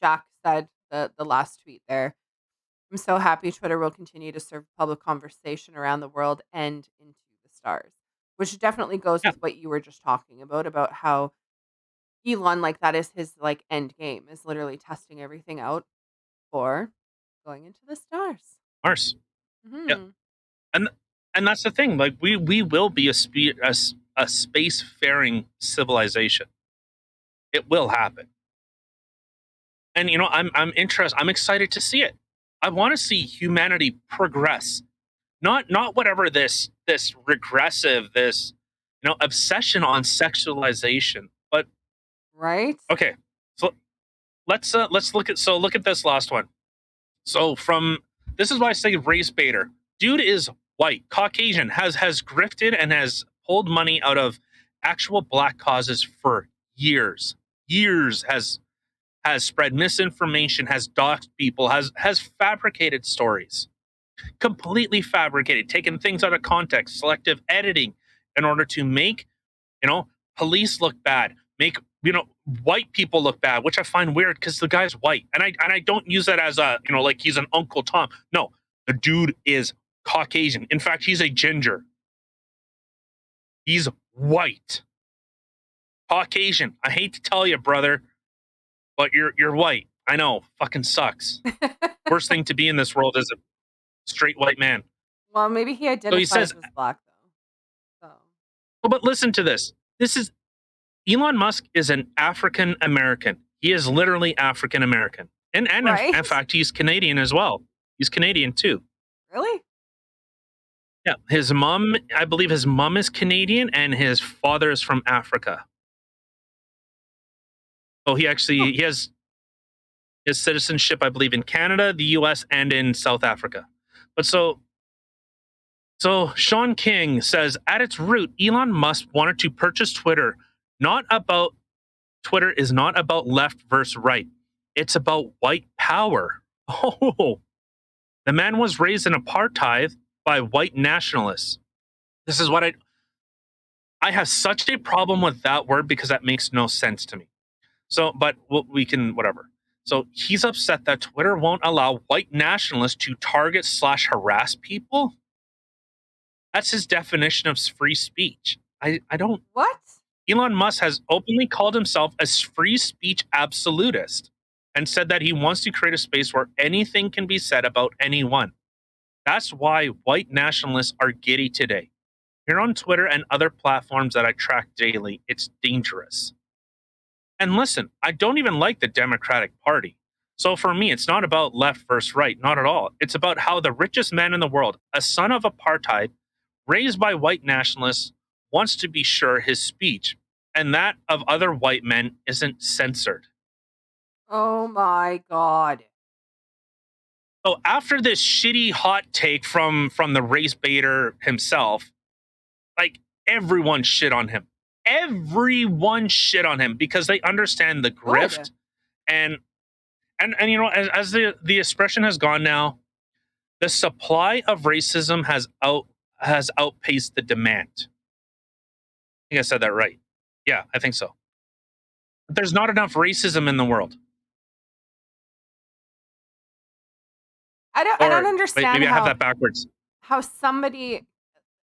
Jack said, the last tweet there. I'm so happy Twitter will continue to serve public conversation around the world and into the stars, which definitely goes Yeah, with what you were just talking about how Elon, like, that is his, like, end game, is literally testing everything out for going into the stars. Mars. Yeah, Mhm. and that's the thing. Like we will be a spacefaring civilization. It will happen, and I'm interested. I'm excited to see it. I want to see humanity progress, not whatever this regressive, this obsession on sexualization. But Right? okay, so let's look at this last one. So from this is why I say race baiter. Dude is white, Caucasian, has grifted and has pulled money out of actual black causes for years. Years has spread misinformation, has doxed people, has fabricated stories. Completely fabricated, taken things out of context, selective editing in order to make, you know, police look bad, make, white people look bad, which I find weird because the guy's white. And I don't use that as a, like he's an Uncle Tom. No, the dude is Caucasian. In fact, he's a ginger. He's white. Caucasian. I hate to tell you, brother, but you're white. I know. Fucking sucks. Worst thing to be in this world is a straight white man. Well, maybe he So he identifies says, as black, though. So oh, but listen to this. This is Elon Musk is an African American. He is literally African American. And in Right? fact, he's Canadian as well. He's Canadian too. Really? Yeah. I believe his mom is Canadian and his father is from Africa. So Huh. he has his citizenship, I believe, in Canada, the US, and in South Africa. But so Sean King says, at its root, Elon Musk wanted to purchase Twitter. Twitter is not about left versus right. It's about white power. Oh, the man was raised in apartheid by white nationalists. This is what I have such a problem with that word because that makes no sense to me. So, but we can, whatever. So he's upset that Twitter won't allow white nationalists to target/harass people. That's his definition of free speech. I don't. What? Elon Musk has openly called himself a free speech absolutist and said that he wants to create a space where anything can be said about anyone. That's why white nationalists are giddy today. Here on Twitter and other platforms that I track daily, it's dangerous. And listen, I don't even like the Democratic Party. So for me, it's not about left versus right, not at all. It's about how the richest man in the world, a son of apartheid, raised by white nationalists, wants to be sure his speech and that of other white men isn't censored. Oh my God. So after this shitty hot take from the race baiter himself, like everyone shit on him. Everyone shit on him because they understand the grift. Good. And you know, as the expression has gone now, the supply of racism has outpaced the demand. I think I said that right. Yeah, I think so. But there's not enough racism in the world. I don't understand maybe I have how that backwards. somebody,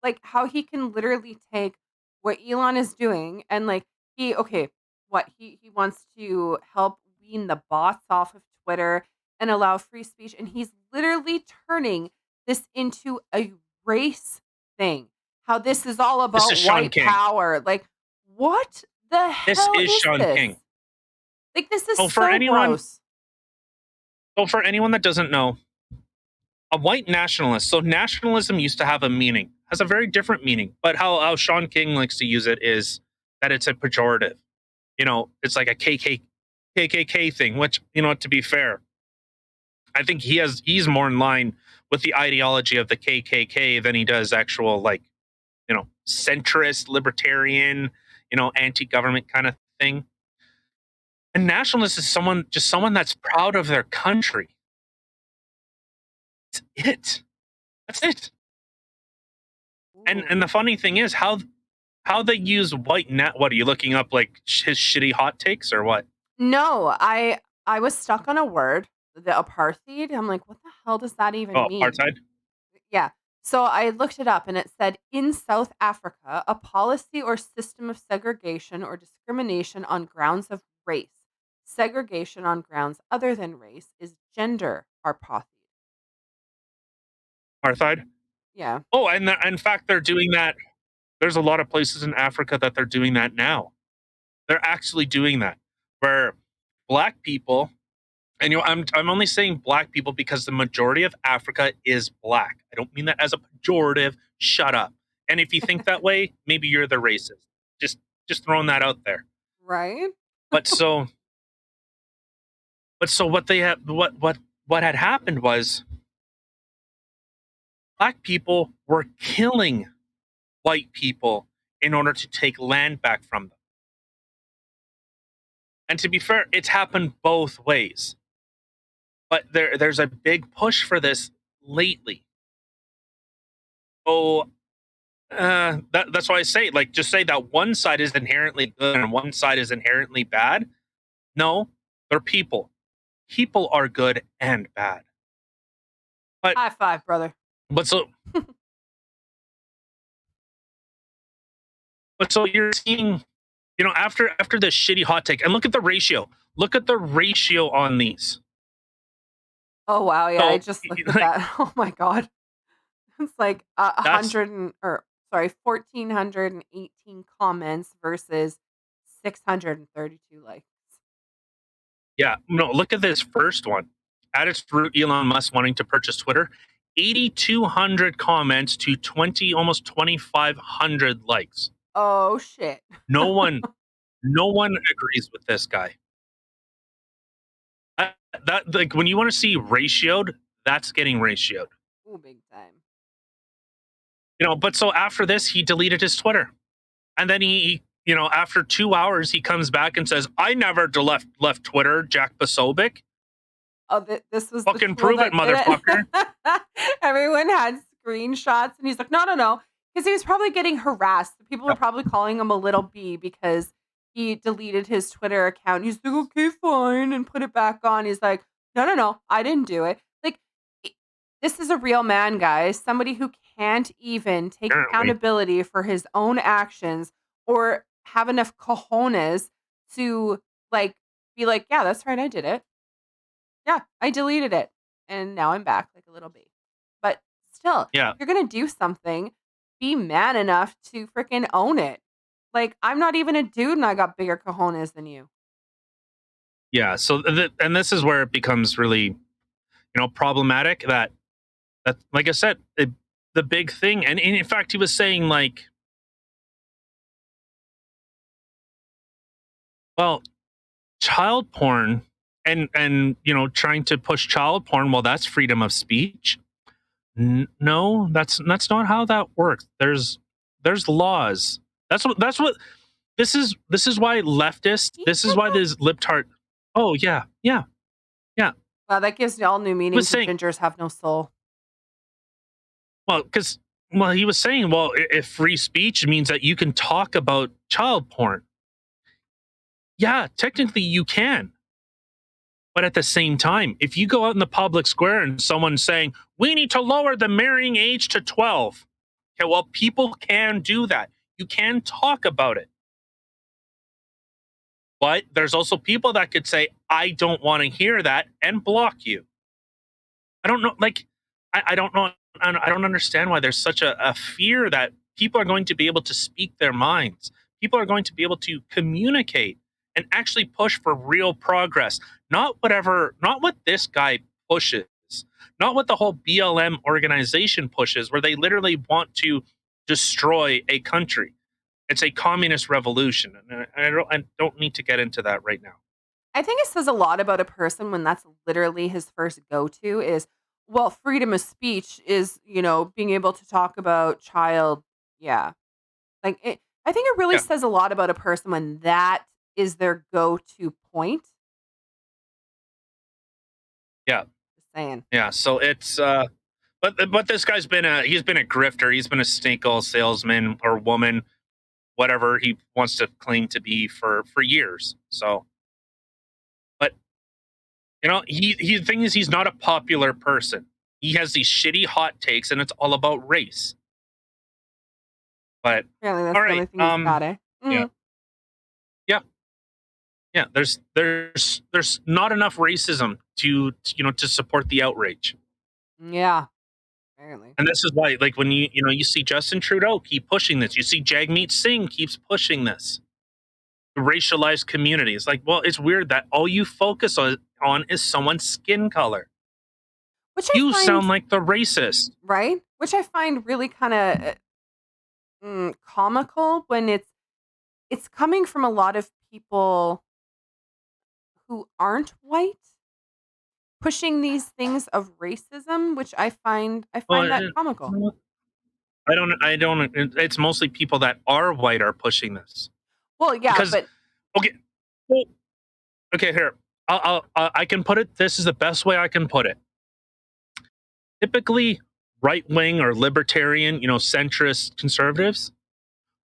like, how he can literally take what Elon is doing and, like, he wants to help wean the bots off of Twitter and allow free speech, and he's literally turning this into a race thing. How this is all This about is Sean white King. power. Like, what the This hell is Sean this? King. Like, this is So so gross. So for anyone that doesn't know, a white nationalist. So nationalism used to have a meaning, has a very different meaning. But how Sean King likes to use it is that it's a pejorative. You know, it's like a KKK thing. Which, you know, to be fair, I think he's more in line with the ideology of the KKK than he does actual, like, you know, centrist, libertarian, you know, anti-government kind of thing. And nationalist is someone that's proud of their country. That's it. That's it. And the funny thing is how they use white what are you looking up, like his shitty hot takes or what? No, I was stuck on a word, the apartheid. I'm like, what the hell does that even Oh, mean? apartheid. Yeah. So I looked it up and it said in South Africa, a policy or system of segregation or discrimination on grounds of race. Segregation on grounds other than race is gender apartheid. Apartheid. Yeah. Oh, and in fact, they're doing that. There's a lot of places in Africa that they're doing that now. They're actually doing that, where black people, and you know, I'm only saying black people because the majority of Africa is black. I don't mean that as a pejorative. Shut up. And if you think that way, maybe you're the racist. Just throwing that out there. Right? But so what they have what had happened was black people were killing white people in order to take land back from them. And to be fair, it's happened both ways. But there's a big push for this lately. Oh, that's why I say, like, just say that one side is inherently good and one side is inherently bad. No, they're people. People are good and bad. But High five, brother. but so but so you're seeing, you know, after this shitty hot take, and look at the ratio. Look at the ratio on these. Oh wow, yeah, So, I just looked at like, that. Oh my god. It's like that's 1,418 comments versus 632 likes. yeah, no, look at this first one. At its root, Elon Musk wanting to purchase Twitter, 8,200 comments to almost 2,500 likes. Oh shit. No one agrees with this guy. that like when you want to see ratioed, that's getting ratioed. Ooh, big time. But so after this, he deleted his Twitter, and then he after 2 hours, he comes back and says, "I never left Twitter, Jack Posobiec. Oh, this was the Fucking tool prove it, that did motherfucker." it. Everyone had screenshots, and he's like, "No, no, no," because he was probably getting harassed. People were probably calling him a little B because he deleted his Twitter account. He's like, "Okay, fine," and put it back on. He's like, "No, no, no, I didn't do it." Like, this is a real man, guys. Somebody who can't even take Apparently. accountability for his own actions or have enough cojones to be like, "Yeah, that's right, I did it. Yeah, I deleted it, and now I'm back like a little bee." But still, Yeah. if you're gonna do something, be man enough to freaking own it. Like, I'm not even a dude, and I got bigger cojones than you. Yeah. So, and this is where it becomes really, problematic. That like I said, the big thing, and in fact, he was saying like, well, child porn, and trying to push child porn. Well, that's freedom of speech. No, that's not how that works. There's laws. That's what this is why leftists. He This is said why that? this libtard. Oh yeah, yeah. Wow, that gives all new meaning to saying- gingers have no soul. Well, he was saying, well, if free speech means that you can talk about child porn, yeah, technically you can. But at the same time, if you go out in the public square and someone's saying, we need to lower the marrying age to 12, okay, well, people can do that. You can talk about it. But there's also people that could say, I don't want to hear that, and block you. I don't know. Like, I don't know. I don't understand why there's such a fear that people are going to be able to speak their minds. People are going to be able to communicate and actually push for real progress. Not what this guy pushes, not what the whole BLM organization pushes, where they literally want to destroy a country. It's a communist revolution. And I don't need to get into that right now. I think it says a lot about a person when that's literally his first go-to is, well, freedom of speech is, being able to talk about child. Yeah. I think it really Yeah. says a lot about a person when that is their go-to point. Yeah. Just saying. Yeah. So it's but this guy's been a grifter. He's been a snake oil salesman or woman, whatever he wants to claim to be for years. So, but he the thing is, he's not a popular person. He has these shitty hot takes, and it's all about race. But Apparently that's all the right, only thing he's got, eh? yeah, yeah, yeah. There's not enough racism to support the outrage. Yeah. Apparently. And this is why, like, when you see Justin Trudeau keep pushing this, you see Jagmeet Singh keeps pushing this. The racialized community. It's like, well, it's weird that all you focus on is someone's skin color. Which You sound like the racist. right? Which I find really kind of comical when it's coming from a lot of people who aren't white pushing these things of racism, which I find that comical. I don't. It's mostly people that are white are pushing this. Well, yeah, Because but okay, well, okay. Here, I can put it. This is the best way I can put it. Typically, right wing or libertarian, centrist conservatives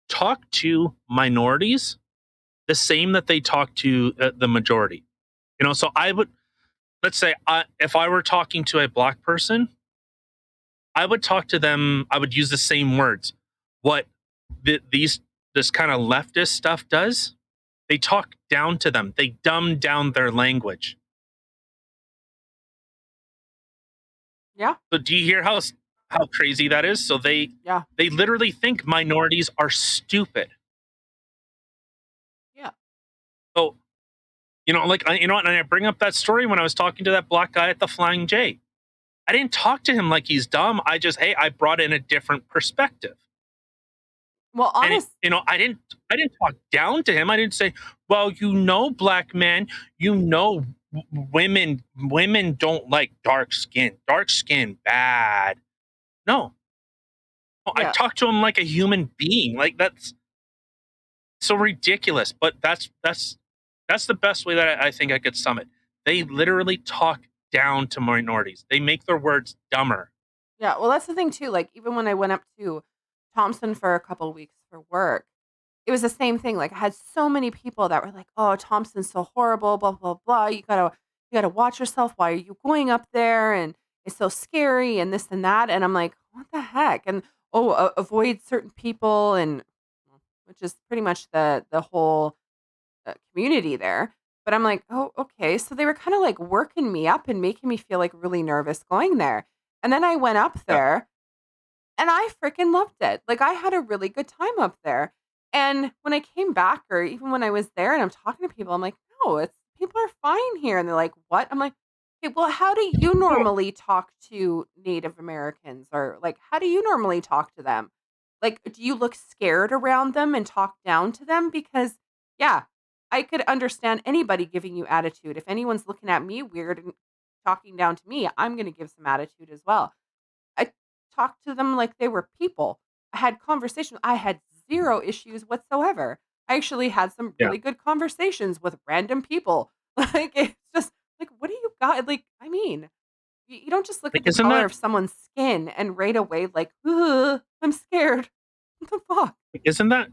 talk to minorities the same that they talk to the majority. So I would, let's say, if I were talking to a black person, I would talk to them. I would use the same words. What this kind of leftist stuff does, they talk down to them. They dumb down their language. yeah, So do you hear how crazy that is? So they literally think minorities are stupid. yeah. So like and I bring up that story when I was talking to that black guy at the Flying J. I didn't talk to him like he's dumb. I brought in a different perspective. Well, honest, And I didn't talk down to him. I didn't say, well, black man, women don't like dark skin. Dark skin bad. No, I Yeah. talk to them like a human being. Like that's so ridiculous. But that's the best way that I think I could sum it. They literally talk down to minorities. They make their words dumber. Yeah, well, that's the thing too. Like, even when I went up to Thompson for a couple weeks for work, it was the same thing. Like, I had so many people that were like, "Oh, Thompson's so horrible, blah blah blah. You gotta watch yourself. Why are you going up there? And it's so scary and this and that." And I'm like, "What the heck?" And oh, avoid certain people, and which is pretty much the whole community there. But I'm like, "Oh, okay." So they were kind of like working me up and making me feel like really nervous going there. And then I went up Yeah, there and I freaking loved it. Like, I had a really good time up there. And when I came back, or even when I was there and I'm talking to people, I'm like, "No, it's people are fine here." And they're like, "What?" I'm like, "Okay, well, how do you normally talk to Native Americans? Or like, how do you normally talk to them? Like, do you look scared around them and talk down to them? Because, yeah, I could understand anybody giving you attitude. If anyone's looking at me weird and talking down to me, I'm going to give some attitude as well. I talked to them like they were people. I had conversation. I had 0 issues whatsoever. I actually had some yeah. really good conversations with random people. Like, it's just like, what do you got? Like, I mean, you don't just look Like, at the color of someone's skin and right away like, "Ugh, I'm scared." What the fuck? isn't that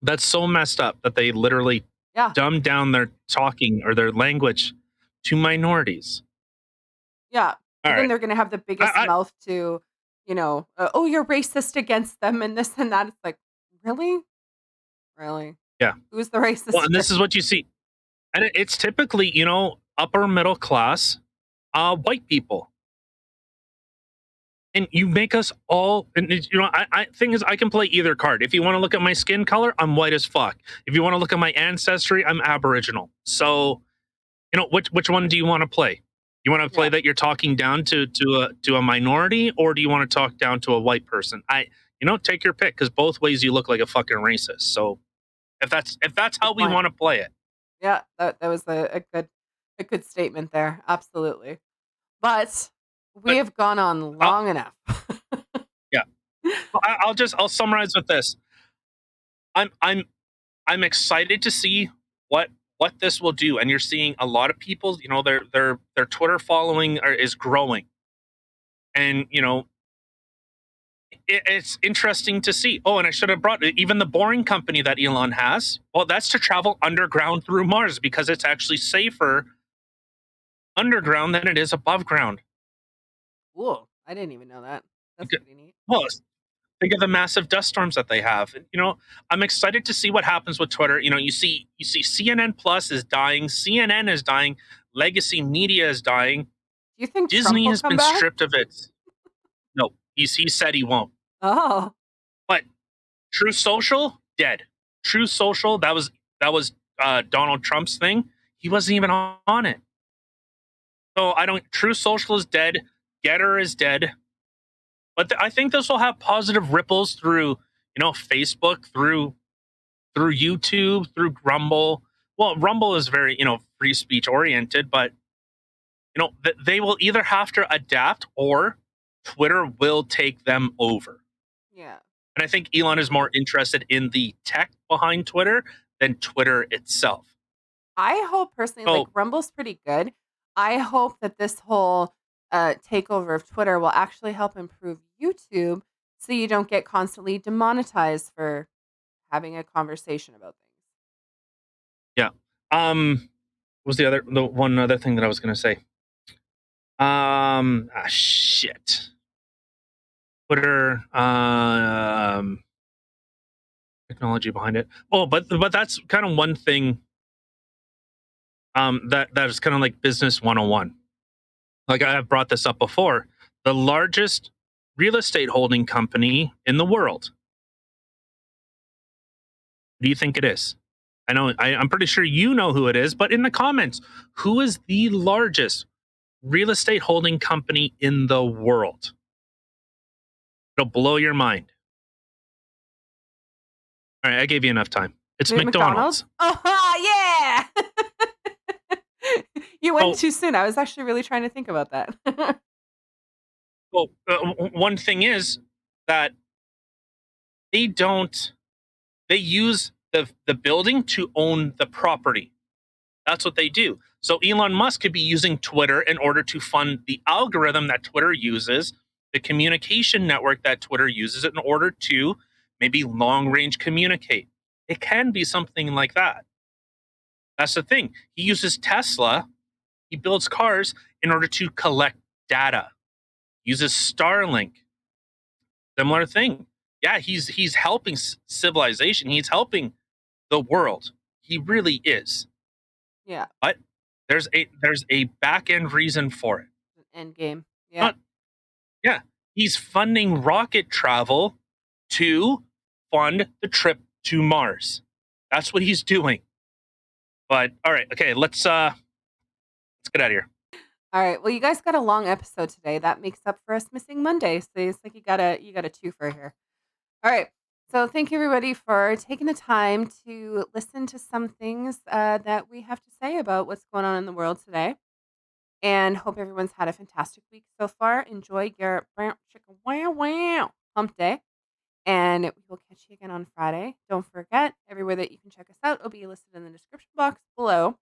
that's so messed up that they literally Yeah, dumb down their talking or their language to minorities. yeah. All So then right. they're gonna have the biggest I mouth to, "Oh, you're racist against them," and this and that. It's like, really? Really? yeah. Who's the Well, racist and here? this is what you see. And it's typically, upper middle class white people. And you make us all, and thing is, I can play either card. If you want to look at my skin color, I'm white as fuck. If you want to look at my ancestry, I'm Aboriginal. So, which one do you want to play? You want to play Yeah. that you're talking down to a minority, or do you want to talk down to a white person? Take your pick, because both ways you look like a fucking racist. So if that's Good how we point. want to play it, Yeah, that was a good statement there. Absolutely. But we but have gone on I'll, long enough. yeah, I'll summarize with this. I'm I'm I'm excited to see what what this will do, and you're seeing a lot of people. Their Twitter following is growing, and it's interesting to see. Oh, and I should have brought even the Boring Company that Elon has. Well, that's to travel underground through Mars because it's actually safer underground than it is above ground. Cool. I didn't even know that. That's pretty neat. Well, think of the massive dust storms that they have. I'm excited to see what happens with Twitter. You see CNN Plus is dying, CNN is dying, legacy media is dying. Do you think Trump Disney will has come been back? stripped of its. No, he said he won't. Oh, But True Social dead. True Social, that was Donald Trump's thing. He wasn't even on it. So I don't. True Social is dead. Getter is dead. But I think this will have positive ripples through Facebook, through YouTube, through Rumble. Well, Rumble is very, free speech oriented, but they will either have to adapt or Twitter will take them over. yeah. And I think Elon is more interested in the tech behind Twitter than Twitter itself. I hope personally, like So, Rumble's pretty good. I hope that this whole takeover of Twitter will actually help improve YouTube so you don't get constantly demonetized for having a conversation about things. yeah. What was the one other thing that I was going to say? Shit. Twitter, technology behind it. Oh, but that's kind of one thing that is kind of like business 101. Like I have brought this up before. The largest real estate holding company in the world. Who do you think it is? I'm pretty sure you know who it is, but in the comments, who is the largest real estate holding company in the world? It'll blow your mind. All right, I gave you enough time. It's McDonald's. McDonald's? Oh, yeah. You went Oh, too soon. I was actually really trying to think about that. well, one thing is that they don't. They use the building to own the property. That's what they do. So Elon Musk could be using Twitter in order to fund the algorithm that Twitter uses, the communication network that Twitter uses in order to maybe long range communicate. It can be something like that. That's the thing. He uses Tesla, he builds cars in order to collect data. Uses Starlink. Similar thing. Yeah, he's helping civilization. He's helping the world. He really is. Yeah, But there's a back end reason for it. an end game. Yeah. Not Yeah, he's funding rocket travel to fund the trip to Mars. That's what he's doing. But all right, okay, let's get out of here. All right. Well, you guys got a long episode today. That makes up for us missing Monday. So it's like you got a twofer here. All right. So thank you everybody for taking the time to listen to some things that we have to say about what's going on in the world today. And hope everyone's had a fantastic week so far. Enjoy your brown chicken wow hump day. And we will catch you again on Friday. Don't forget, everywhere that you can check us out will be listed in the description box below.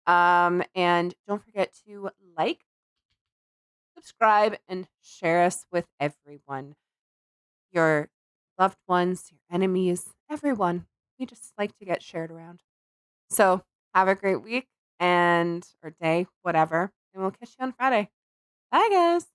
And don't forget to like, subscribe, and share us with everyone. Your loved ones, your enemies, everyone. We just like to get shared around. So have a great week or day, whatever. And we'll catch you on Friday. Bye, guys.